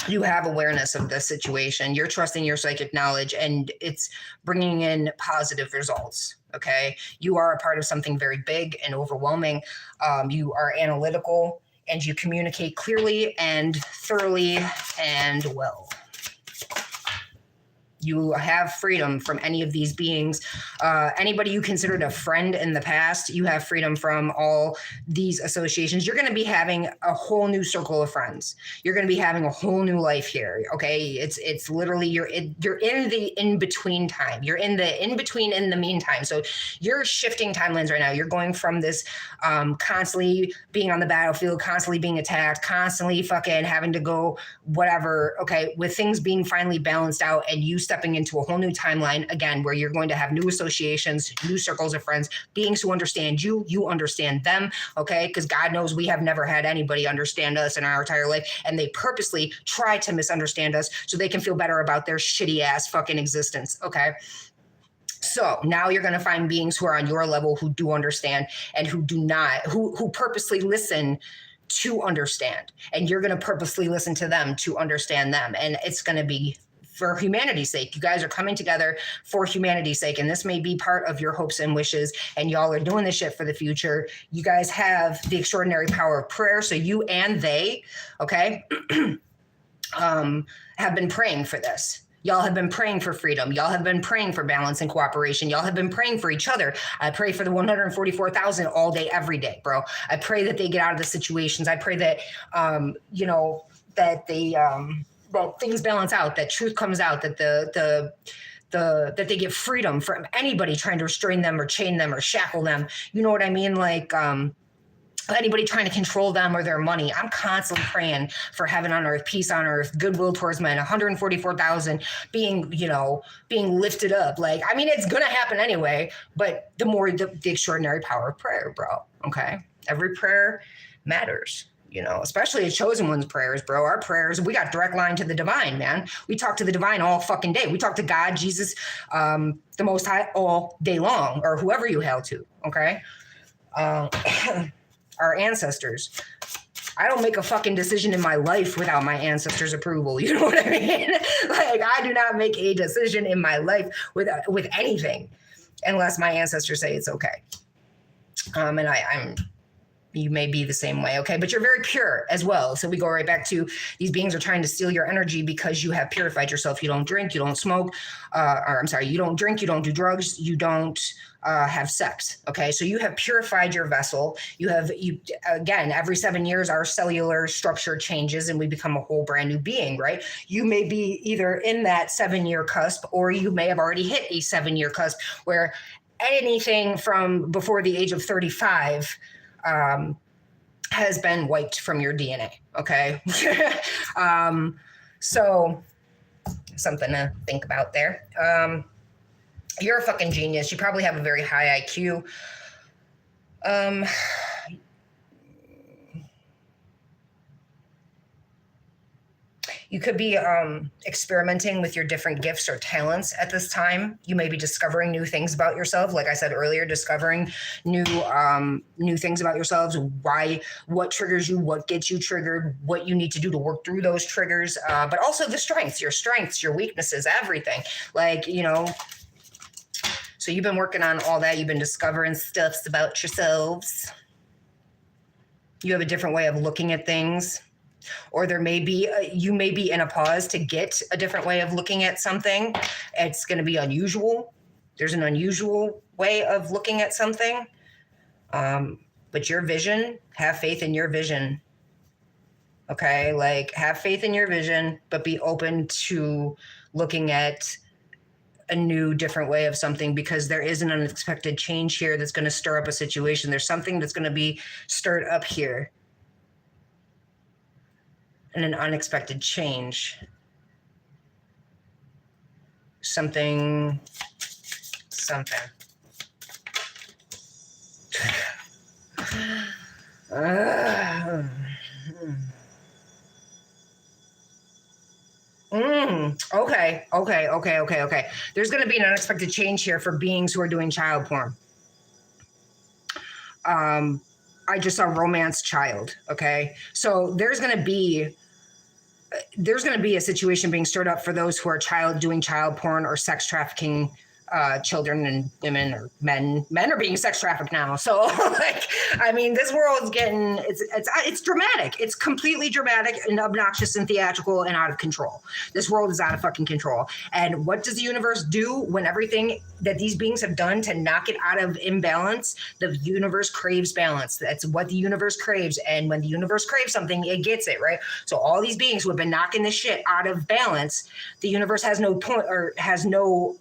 You have awareness of the situation. You're trusting your psychic knowledge, and it's bringing in positive results. Okay. You are a part of something very big and overwhelming. You are analytical, and you communicate clearly and thoroughly and well. You have freedom from any of these beings. Anybody you considered a friend in the past, you have freedom from all these associations. You're going to be having a whole new circle of friends. You're going to be having a whole new life here. Okay, it's literally you're in the in between time. You're in the in between in the meantime. So you're shifting timelines right now. You're going from this constantly being on the battlefield, constantly being attacked, constantly fucking having to go whatever. Okay, with things being finally balanced out, and you stepping into a whole new timeline again, where you're going to have new associations, new circles of friends, beings who understand you, you understand them. Okay, because God knows we have never had anybody understand us in our entire life, and they purposely try to misunderstand us so they can feel better about their shitty ass fucking existence. Okay. So now you're going to find beings who are on your level, who do understand, and who do not, who purposely listen to understand. And you're going to purposely listen to them to understand them. And it's going to be for humanity's sake. You guys are coming together for humanity's sake. And this may be part of your hopes and wishes. And y'all are doing this shit for the future. You guys have the extraordinary power of prayer. So you and they, okay, have been praying for this. Y'all have been praying for freedom. Y'all have been praying for balance and cooperation. Y'all have been praying for each other. I pray for the 144,000 all day, every day, bro. I pray that they get out of the situations. I pray that, that they, that things balance out, that truth comes out, that that they get freedom from anybody trying to restrain them or chain them or shackle them. You know what I mean? Like, anybody trying to control them or their money. I'm constantly praying for heaven on earth, peace on earth, goodwill towards men, 144,000 being lifted up. Like, I mean, it's going to happen anyway, but the more the extraordinary power of prayer, bro. Okay. Every prayer matters, especially a chosen one's prayers, bro. Our prayers, we got direct line to the divine, man. We talk to the divine all fucking day. We talk to God, Jesus, the Most High all day long, or whoever you hail to. Okay. Our ancestors. I don't make a fucking decision in my life without my ancestors' approval. You know what I mean? Like, I do not make a decision in my life with anything unless my ancestors say it's okay. And you may be the same way, okay? But you're very pure as well. So we go right back to these beings are trying to steal your energy because you have purified yourself. You don't drink, you don't smoke, you don't drink, you don't do drugs, you don't have sex, okay? So you have purified your vessel. Again, every 7 years, our cellular structure changes and we become a whole brand new being, right? You may be either in that 7-year cusp, or you may have already hit a 7-year cusp where anything from before the age of 35 has been wiped from your DNA. Okay. So something to think about there. You're a fucking genius. You probably have a very high IQ. You could be experimenting with your different gifts or talents at this time. You may be discovering new things about yourself. Like I said earlier, discovering new things about yourselves. Why, what triggers you, what gets you triggered, what you need to do to work through those triggers. But also the strengths, your weaknesses, everything. Like, you know, so you've been working on all that. You've been discovering stuffs about yourselves. You have a different way of looking at things. Or there may be, you may be in a pause to get a different way of looking at something. It's going to be unusual. There's an unusual way of looking at something. But your vision, have faith in your vision. Okay, like have faith in your vision, but be open to looking at a new, different way of something, because there is an unexpected change here that's going to stir up a situation. There's something that's going to be stirred up here. And an unexpected change. Something. Okay. There's going to be an unexpected change here for beings who are doing child porn. I just saw romance child. Okay. So there's going to be a situation being stirred up for those who are doing child porn or sex trafficking children and women or men. Men are being sex trafficked now. So like, I mean, this world's getting, it's dramatic. It's completely dramatic and obnoxious and theatrical and out of control. This world is out of fucking control. And what does the universe do when everything that these beings have done to knock it out of imbalance? The universe craves balance. That's what the universe craves. And when the universe craves something, it gets it, right? So all these beings who have been knocking this shit out of balance, the universe has no point, or has no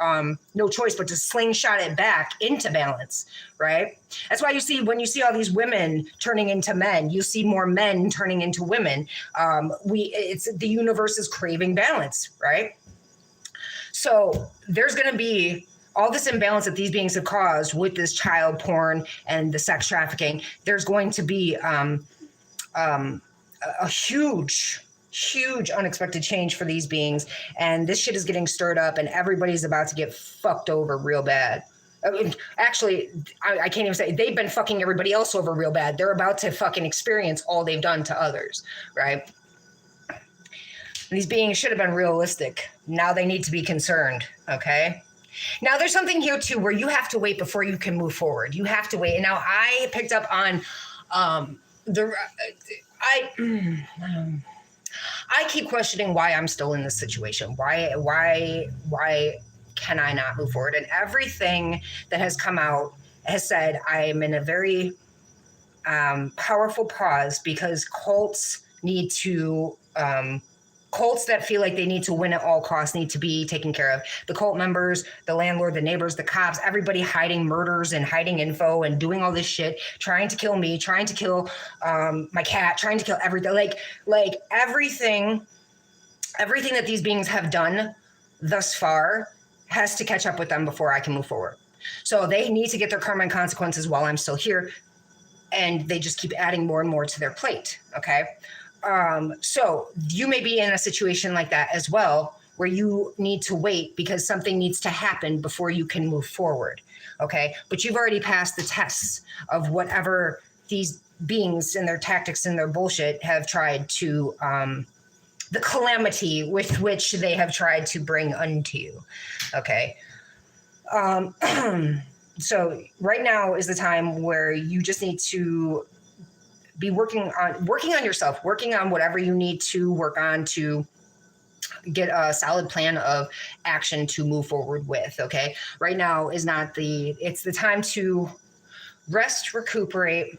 choice but to slingshot it back into balance, right? That's why when you see all these women turning into men, you see more men turning into women. The universe is craving balance, right? So there's going to be all this imbalance that these beings have caused with this child porn and the sex trafficking. There's going to be a huge unexpected change for these beings, and this shit is getting stirred up, and everybody's about to get fucked over real bad. I mean, actually, I can't even say, they've been fucking everybody else over real bad. They're about to fucking experience all they've done to others, right? These beings should have been realistic. Now they need to be concerned, okay? Now there's something here too where you have to wait before you can move forward. You have to wait. And now I picked up on I keep questioning why I'm still in this situation. Why can I not move forward? And everything that has come out has said I'm in a very powerful pause, because cults that feel like they need to win at all costs need to be taken care of. The cult members, the landlord, the neighbors, the cops, everybody hiding murders and hiding info and doing all this shit, trying to kill me, trying to kill my cat, trying to kill everything. Like everything that these beings have done thus far has to catch up with them before I can move forward. So they need to get their karma and consequences while I'm still here. And they just keep adding more and more to their plate. Okay. So you may be in a situation like that as well, where you need to wait because something needs to happen before you can move forward. Okay. But you've already passed the tests of whatever these beings and their tactics and their bullshit have tried to, the calamity with which they have tried to bring unto you. Okay. So right now is the time where you just need to be working on yourself, working on whatever you need to work on to get a solid plan of action to move forward with. Okay. Right now is it's the time to rest, recuperate,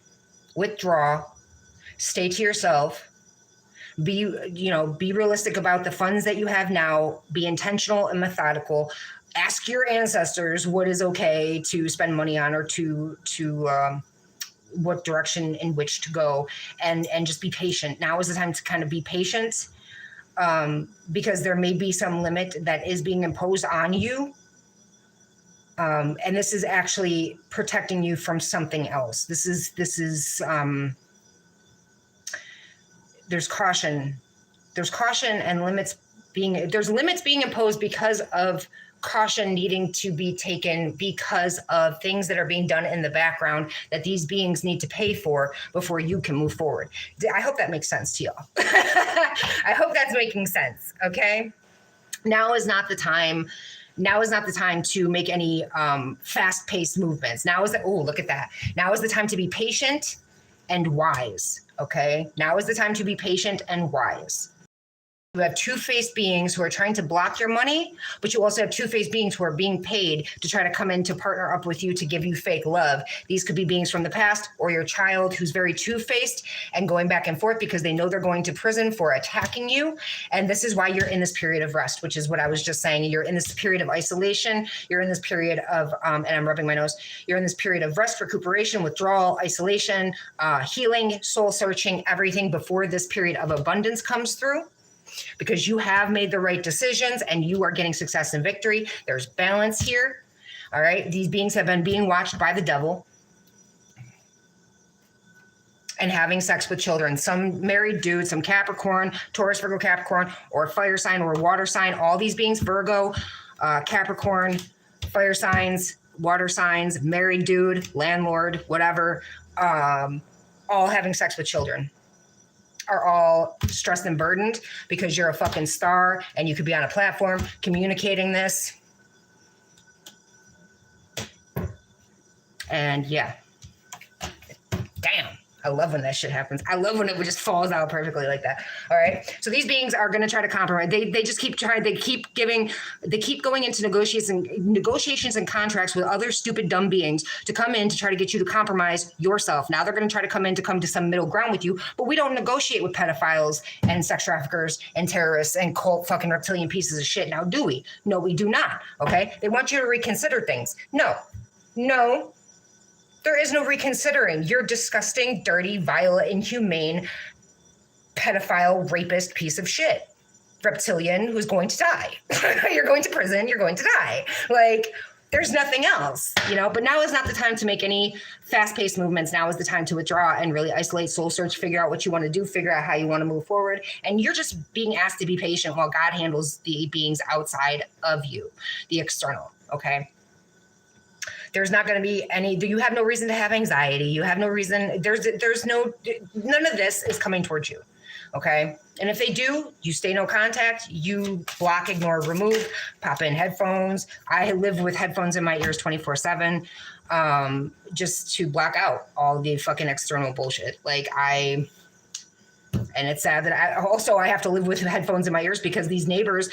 withdraw, stay to yourself, be realistic about the funds that you have now, be intentional and methodical. Ask your ancestors what is okay to spend money on, or to what direction in which to go, and just be patient. Now is the time to kind of be patient, because there may be some limit that is being imposed on you. And this is actually protecting you from something else. This is there's caution there's caution and there's limits being imposed because of caution needing to be taken because of things that are being done in the background that these beings need to pay for before you can move forward. I hope that makes sense to y'all. I hope that's making sense. Okay. Now is not the time to make any fast-paced movements. Look at that. Now is the time to be patient and wise. Okay. Now is the time to be patient and wise. You have two-faced beings who are trying to block your money, but you also have two-faced beings who are being paid to try to come in to partner up with you to give you fake love. These could be beings from the past or your child who's very two-faced and going back and forth because they know they're going to prison for attacking you. And this is why you're in this period of rest, which is what I was just saying. You're in this period of isolation. You're in this period of, and I'm rubbing my nose, you're in this period of rest, recuperation, withdrawal, isolation, healing, soul searching, everything before this period of abundance comes through. Because you have made the right decisions and you are getting success and victory. There's balance here. All right. These beings have been being watched by the devil and having sex with children. Some married dude, some Capricorn, Taurus, Virgo, Capricorn, or fire sign or water sign. All these beings, Virgo, Capricorn, fire signs, water signs, married dude, landlord, whatever, all having sex with children. Are all stressed and burdened because you're a fucking star and you could be on a platform communicating this. And yeah. Damn. I love when that shit happens. I love when it just falls out perfectly like that. All right. So these beings are going to try to compromise. They just keep trying. They keep going into negotiations and contracts with other stupid, dumb beings to come in to try to get you to compromise yourself. Now they're going to try to come to some middle ground with you, but we don't negotiate with pedophiles and sex traffickers and terrorists and cult fucking reptilian pieces of shit. Now, do we? No, we do not. Okay. They want you to reconsider things. No. There is no reconsidering. You're disgusting, dirty, vile, inhumane, pedophile, rapist piece of shit. Reptilian who's going to die. You're going to prison. You're going to die. Like, there's nothing else, but now is not the time to make any fast-paced movements. Now is the time to withdraw and really isolate, soul search, figure out what you want to do, figure out how you want to move forward. And you're just being asked to be patient while God handles the beings outside of you, the external, okay? There's not going to be you have no reason to have anxiety. You have no reason. None of this is coming towards you. Okay. And if they do, you stay no contact, you block, ignore, remove, pop in headphones. I live with headphones in my ears 24/7, just to block out all the fucking external bullshit. And it's sad that I have to live with headphones in my ears because these neighbors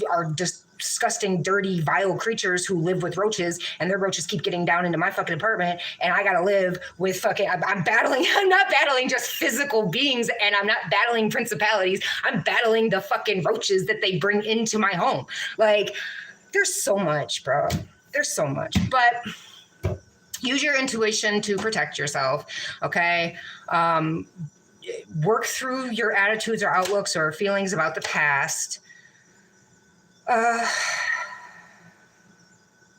are disgusting, dirty, vile creatures who live with roaches, and their roaches keep getting down into my fucking apartment, and I gotta live with I'm not battling just physical beings, and I'm not battling principalities. I'm battling the fucking roaches that they bring into my home. There's so much, bro. There's so much. But use your intuition to protect yourself, okay? Work through your attitudes or outlooks or feelings about the past.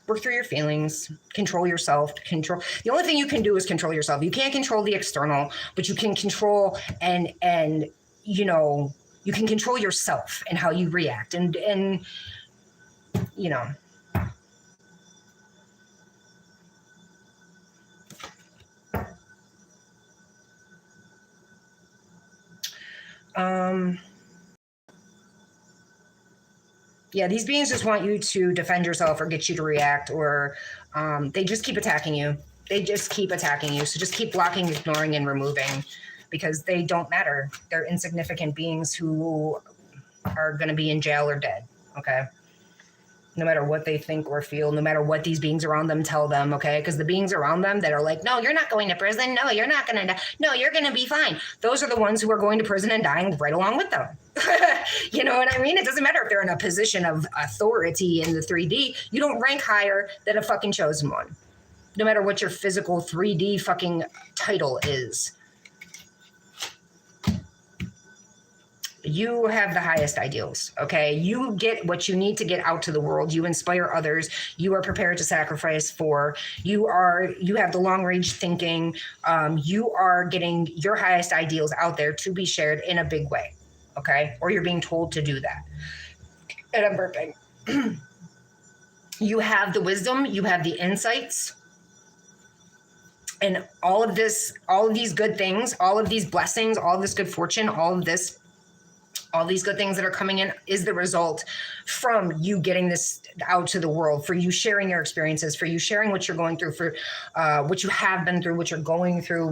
Work through your feelings, control yourself, the only thing you can do is control yourself. You can't control the external, but you can control and you can control yourself and how you react and yeah, these beings just want you to defend yourself or get you to react, or they just keep attacking you. So just keep blocking, ignoring, and removing because they don't matter. They're insignificant beings who are going to be in jail or dead, okay? No matter what they think or feel, no matter what these beings around them tell them, okay? Because the beings around them that are like, no, you're not going to prison. No, you're not going to die. No, you're going to be fine. Those are the ones who are going to prison and dying right along with them. You know what I mean? It doesn't matter if they're in a position of authority in the 3D. You don't rank higher than a fucking chosen one, no matter what your physical 3D fucking title is. You have the highest ideals, okay? You get what you need to get out to the world. You inspire others. You are prepared to sacrifice for. You have the long range thinking. You are getting your highest ideals out there to be shared in a big way, okay? Or you're being told to do that. And I'm burping. You have the wisdom, you have the insights, and all of this, all of these good things, all of these blessings, all of this good fortune, all these good things that are coming in is the result from you getting this out to the world, for you sharing your experiences, for you sharing what you're going through, for what you have been through, what you're going through,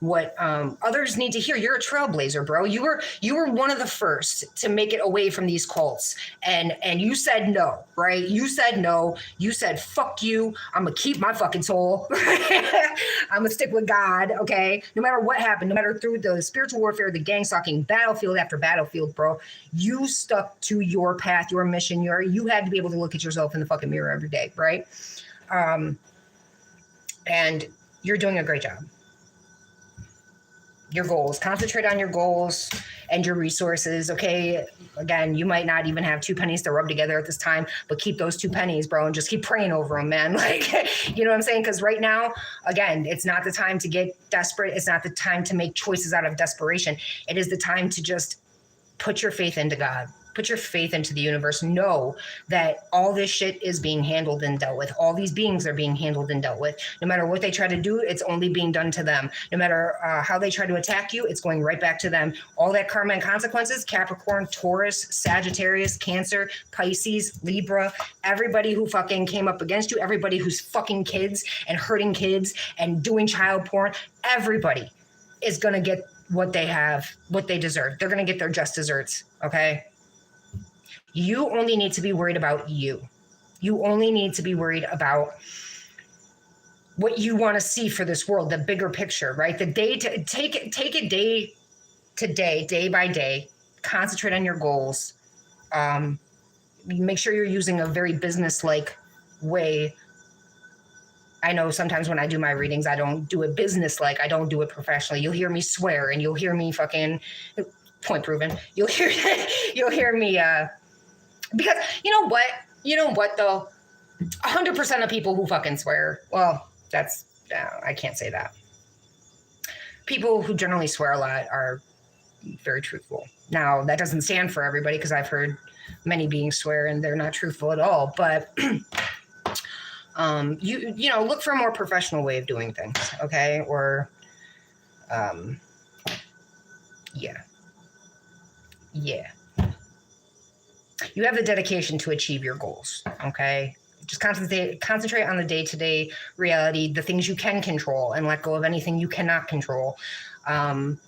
what others need to hear. You're a trailblazer, bro. You were one of the first to make it away from these cults, and you said no, right? You said no. You said fuck you. I'm gonna keep my fucking soul. I'm gonna stick with God, okay? No matter what happened, no matter through the spiritual warfare, the gang stalking, battlefield after battlefield, bro, you stuck to your path, your mission. You had to be able to look at yourself in the fucking mirror every day, right? And you're doing a great job. Your goals, concentrate on your goals and your resources, okay? Again, you might not even have 2 pennies to rub together at this time, but keep those 2 pennies, bro, and just keep praying over them, man. Like, you know what I'm saying? Because right now, again, it's not the time to get desperate. It's not the time to make choices out of desperation. It is the time to just put your faith into God. Put your faith into the universe. Know that all this shit is being handled and dealt with. All these beings are being handled and dealt with. No matter what they try to do, it's only being done to them. No matter how they try to attack you, it's going right back to them. All that karma and consequences, Capricorn, Taurus, Sagittarius, Cancer, Pisces, Libra, everybody who fucking came up against you, everybody who's fucking kids and hurting kids and doing child porn, everybody is going to get what they have, what they deserve. They're going to get their just desserts, okay? You only need to be worried about you. You only need to be worried about what you want to see for this world, the bigger picture, right? The day to take it day to day, day by day. Concentrate on your goals. Make sure you're using a very business-like way. I know sometimes when I do my readings, I don't do it business-like. I don't do it professionally. You'll hear me swear, and you'll hear me fucking point proven. You'll hear me. Because you know what though, 100% of people who fucking swear, well, that's, I can't say that. People who generally swear a lot are very truthful. Now, that doesn't stand for everybody, because I've heard many beings swear and they're not truthful at all. But you know, look for a more professional way of doing things, okay? Or yeah. You have the dedication to achieve your goals, okay? Just concentrate on the day-to-day reality, the things you can control, and let go of anything you cannot control. And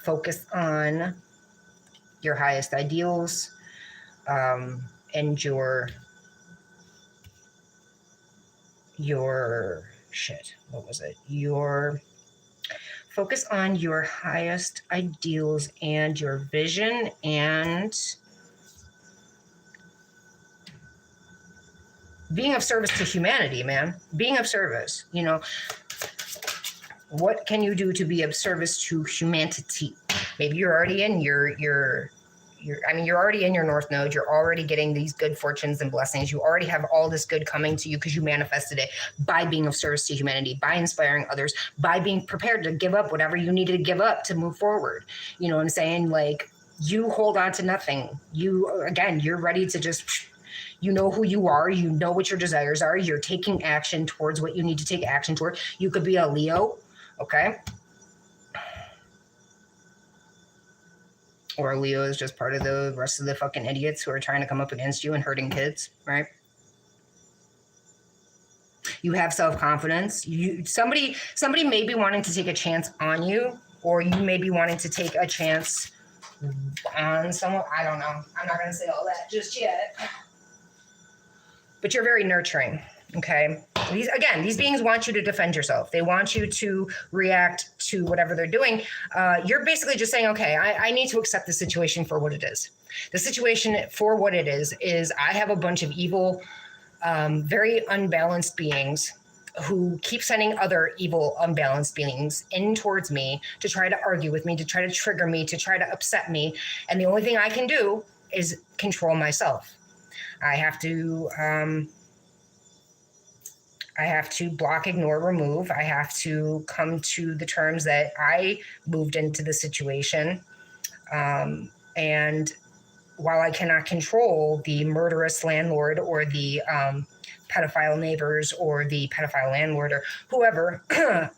focus on your highest ideals, and your shit. What was it? Focus on your highest ideals and your vision, and being of service to humanity, man. Being of service, you know. What can you do to be of service to humanity? Maybe you're already in you're already in your North Node. You're already getting these good fortunes and blessings. You already have all this good coming to you because you manifested it by being of service to humanity, by inspiring others, by being prepared to give up whatever you needed to give up to move forward. You know what I'm saying? Like, you hold on to nothing. You're ready to just, you know who you are. You know what your desires are. You're taking action towards what you need to take action toward. You could be a Leo, okay? Or Leo is just part of the rest of the fucking idiots who are trying to come up against you and hurting kids, right? You have self-confidence. Somebody may be wanting to take a chance on you, or you may be wanting to take a chance on someone. I don't know. I'm not going to say all that just yet. But you're very nurturing, okay? These beings want you to defend yourself. They want you to react to whatever they're doing. You're basically just saying, okay, I need to accept the situation for what it is. The situation for what it is I have a bunch of evil, very unbalanced beings who keep sending other evil, unbalanced beings in towards me to try to argue with me, to try to trigger me, to try to upset me. And the only thing I can do is control myself. I have to I have to block, ignore, remove. I have to come to the terms that I moved into the situation. And while I cannot control the murderous landlord or the pedophile neighbors or the pedophile landlord or whoever,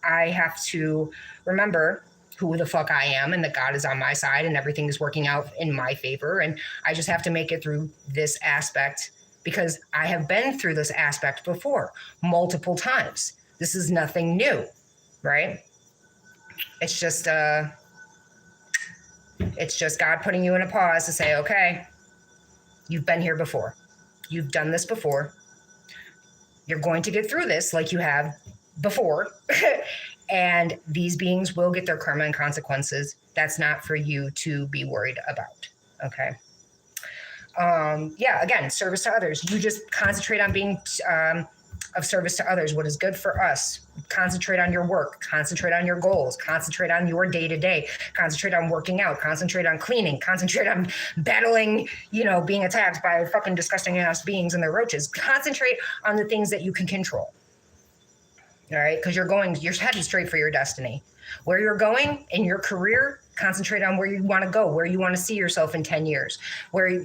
I have to remember who the fuck I am and that God is on my side and everything is working out in my favor. And I just have to make it through this aspect because I have been through this aspect before multiple times. This is nothing new, right? It's just God putting you in a pause to say, okay, you've been here before. You've done this before. You're going to get through this like you have before. And these beings will get their karma and consequences. That's not for you to be worried about. Okay. Again, service to others. You just concentrate on being of service to others, what is good for us. Concentrate on your work, concentrate on your goals, concentrate on your day-to-day, concentrate on working out, concentrate on cleaning, concentrate on battling, being attacked by fucking disgusting ass beings and their roaches. Concentrate on the things that you can control. All right, because you're headed straight for your destiny. Where you're going in your career, concentrate on where you want to go, where you want to see yourself in 10 years, where,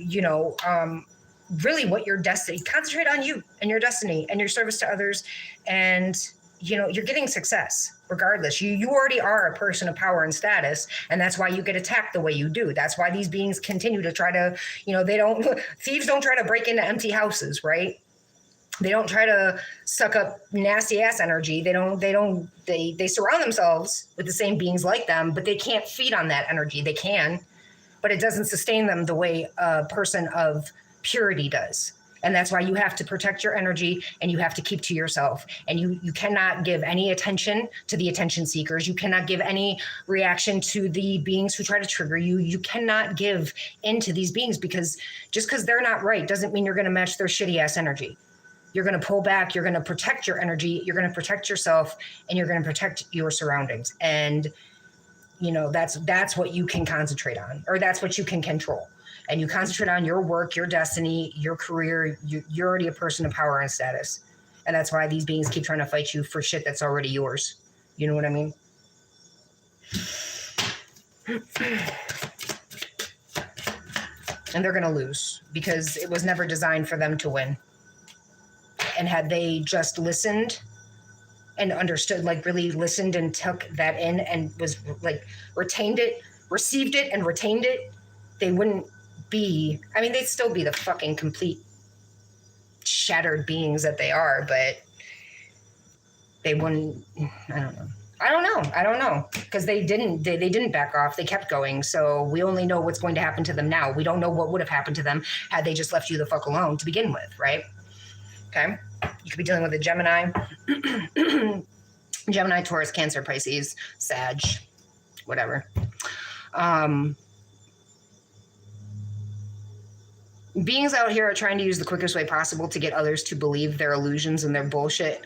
really what your destiny, concentrate on you and your destiny and your service to others. And, you're getting success regardless. You already are a person of power and status. And that's why you get attacked the way you do. That's why these beings continue to try to, thieves don't try to break into empty houses, right? They don't try to suck up nasty ass energy. They surround themselves with the same beings like them, but they can't feed on that energy. They can, but it doesn't sustain them the way a person of purity does. And that's why you have to protect your energy and you have to keep to yourself. And you cannot give any attention to the attention seekers. You cannot give any reaction to the beings who try to trigger you. You cannot give into these beings because just because they're not right doesn't mean you're going to match their shitty ass energy. You're going to pull back. You're going to protect your energy. You're going to protect yourself and you're going to protect your surroundings. And, that's what you can concentrate on, or that's what you can control. And you concentrate on your work, your destiny, your career. You're already a person of power and status. And that's why these beings keep trying to fight you for shit that's already yours. You know what I mean? And they're going to lose because it was never designed for them to win. And had they just listened and understood, really listened and took that in and was retained it, received it and retained it, they wouldn't be, they'd still be the fucking complete shattered beings that they are, but they wouldn't, I don't know. Because they didn't back off. They kept going. So we only know what's going to happen to them now. We don't know what would have happened to them had they just left you the fuck alone to begin with, right? Okay. You could be dealing with a Gemini, Gemini, Taurus, Cancer, Pisces, Sag, whatever. Beings out here are trying to use the quickest way possible to get others to believe their illusions and their bullshit.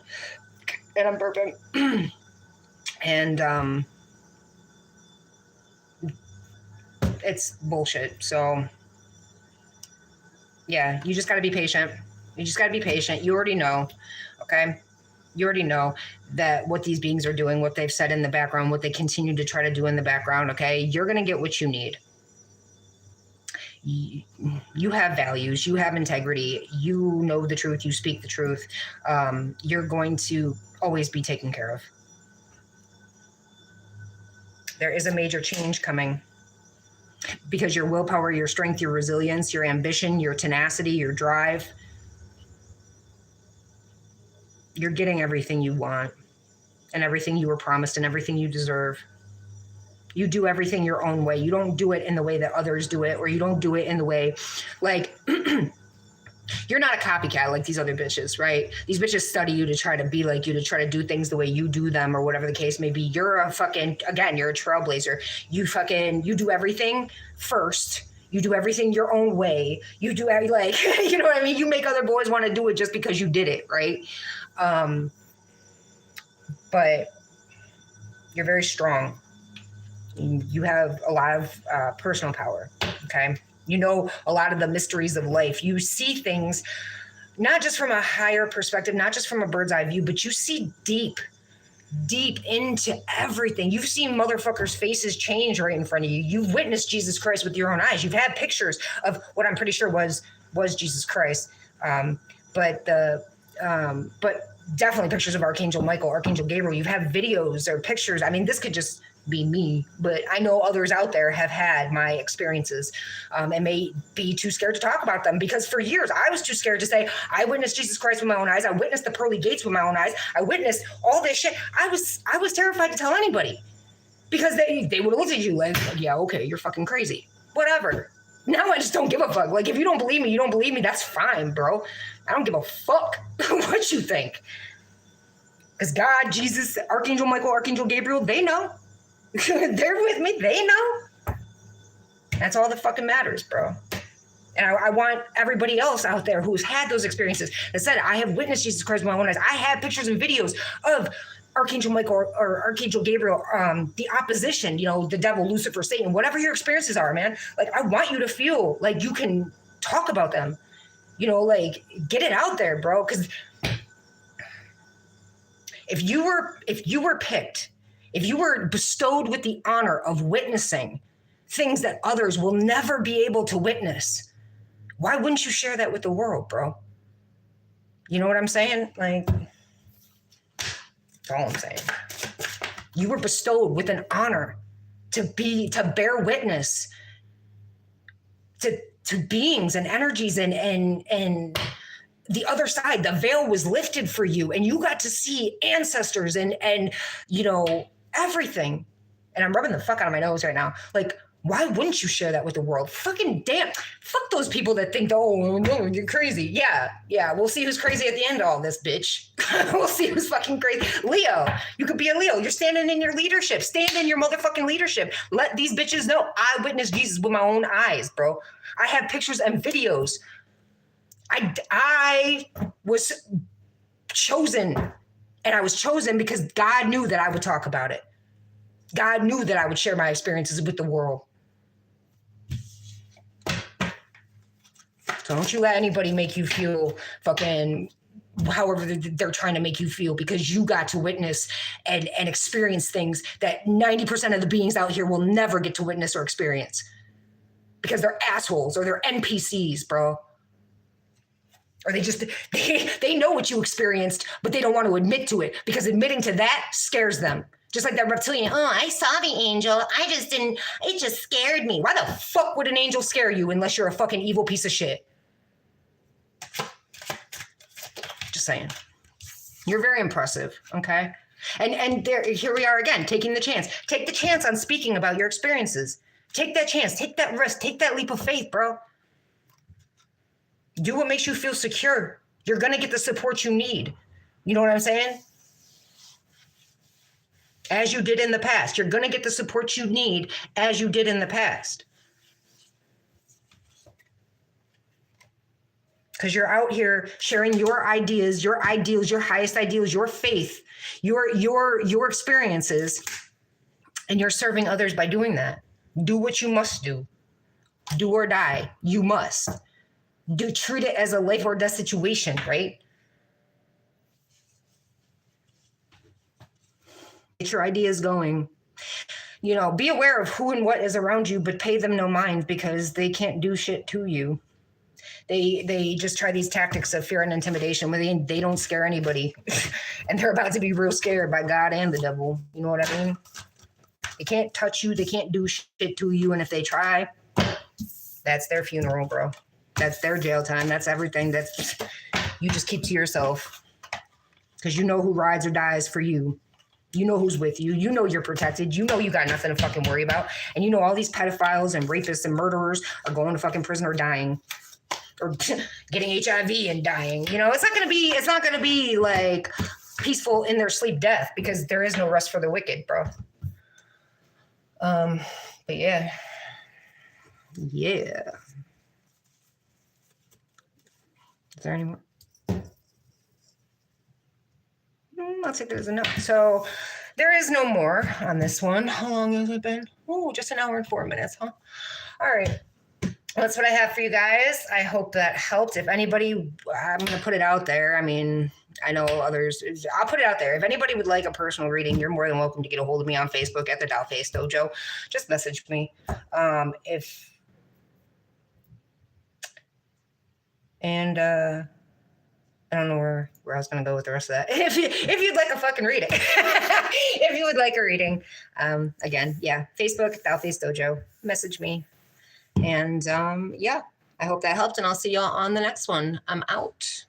And I'm burping. And it's bullshit. So yeah, you just got to be patient. You already know, okay? You already know that what these beings are doing, what they've said in the background, what they continue to try to do in the background, okay? You're going to get what you need. You have values. You have integrity. You know the truth. You speak the truth. You're going to always be taken care of. There is a major change coming because your willpower, your strength, your resilience, your ambition, your tenacity, your drive, you're getting everything you want and everything you were promised and everything you deserve. You do everything your own way. You don't do it in the way that others do it, or you don't do it in the way you're not a copycat like these other bitches, right? These bitches study you to try to be like you, to try to do things the way you do them or whatever the case may be. You're a fucking, again, you're a trailblazer. You do everything first. You do everything your own way. You do you know what I mean? You make other boys want to do it just because you did it, right? But you're very strong. You have a lot of personal power, okay? You know a lot of the mysteries of life. You see things not just from a higher perspective, not just from a bird's eye view, but you see deep into everything. You've seen motherfuckers' faces change right in front of you. You've witnessed Jesus Christ with your own eyes. You've had pictures of what I'm pretty sure was Jesus Christ. But definitely pictures of Archangel Michael, Archangel Gabriel. You've had videos or pictures. I mean, this could just be me, but I know others out there have had my experiences and may be too scared to talk about them, because for years I was too scared to say, I witnessed Jesus Christ with my own eyes. I witnessed the pearly gates with my own eyes. I witnessed all this shit. I was terrified to tell anybody, because they would have looked at you like, yeah, okay, you're fucking crazy. Whatever. Now I just don't give a fuck. Like, if you don't believe me, you don't believe me. That's fine, bro. I don't give a fuck what you think. Because God, Jesus, Archangel Michael, Archangel Gabriel, they know. They're with me. They know. That's all that fucking matters, bro. And I want everybody else out there who's had those experiences that said, I have witnessed Jesus Christ with my own eyes. I have pictures and videos of Archangel Michael or Archangel Gabriel, the opposition, the devil, Lucifer, Satan, whatever your experiences are, man. Like, I want you to feel like you can talk about them, like, get it out there, bro. Because if you were picked, if you were bestowed with the honor of witnessing things that others will never be able to witness, why wouldn't you share that with the world, bro? You know what I'm saying? Like, that's all I'm saying. You were bestowed with an honor to bear witness to beings and energies and the other side. The veil was lifted for you, and you got to see ancestors and everything. And I'm rubbing the fuck out of my nose right now. Like, why wouldn't you share that with the world? Fucking damn. Fuck those people that think, oh, no, you're crazy. Yeah. We'll see who's crazy at the end of all this, bitch. We'll see who's fucking crazy. Leo. You could be a Leo. You're standing in your leadership. Stand in your motherfucking leadership. Let these bitches know I witnessed Jesus with my own eyes, bro. I have pictures and videos. I was chosen, and I was chosen because God knew that I would talk about it. God knew that I would share my experiences with the world. So don't you let anybody make you feel fucking however they're trying to make you feel, because you got to witness and experience things that 90% of the beings out here will never get to witness or experience, because they're assholes or they're NPCs, bro. Or they know what you experienced, but they don't want to admit to it, because admitting to that scares them. Just like that reptilian, I saw the angel. It just scared me. Why the fuck would an angel scare you unless you're a fucking evil piece of shit? Just saying. You're very impressive, okay? And here we are again, taking the chance. Take the chance on speaking about your experiences. Take that chance. Take that risk. Take that leap of faith, bro. Do what makes you feel secure. You're going to get the support you need. You know what I'm saying? As you did in the past. You're going to get the support you need as you did in the past. Because you're out here sharing your ideas, your ideals, your highest ideals, your faith, your experiences, and you're serving others by doing that. Do what you must do. Do or die. You must. Treat it as a life or death situation, right? Get your ideas going. Be aware of who and what is around you, but pay them no mind, because they can't do shit to you. They just try these tactics of fear and intimidation where they don't scare anybody. And they're about to be real scared by God and the devil. You know what I mean? They can't touch you. They can't do shit to you. And if they try, that's their funeral, bro. That's their jail time. That's everything. You just keep to yourself, because you know who rides or dies for you. You know who's with you. You know you're protected. You know you got nothing to fucking worry about. And you know all these pedophiles and rapists and murderers are going to fucking prison or dying, or getting HIV and dying. It's not gonna be like peaceful in their sleep death, because there is no rest for the wicked, bro. But yeah. Is there any more? I'll take there's enough. So there is no more on this one. How long has it been? Oh, just an hour and 4 minutes, huh? All right. that's what I have for you guys. I hope that helped. If anybody, I'm going to put it out there. I mean, I know others. I'll put it out there. If anybody would like a personal reading, you're more than welcome to get a hold of me on Facebook at the Dollface Dojo. Just message me. I don't know where I was going to go with the rest of that. If you'd like a fucking reading, if you would like a reading, again, yeah, Facebook, Dollface Dojo, message me. And yeah, I hope that helped, and I'll see y'all on the next one. I'm out.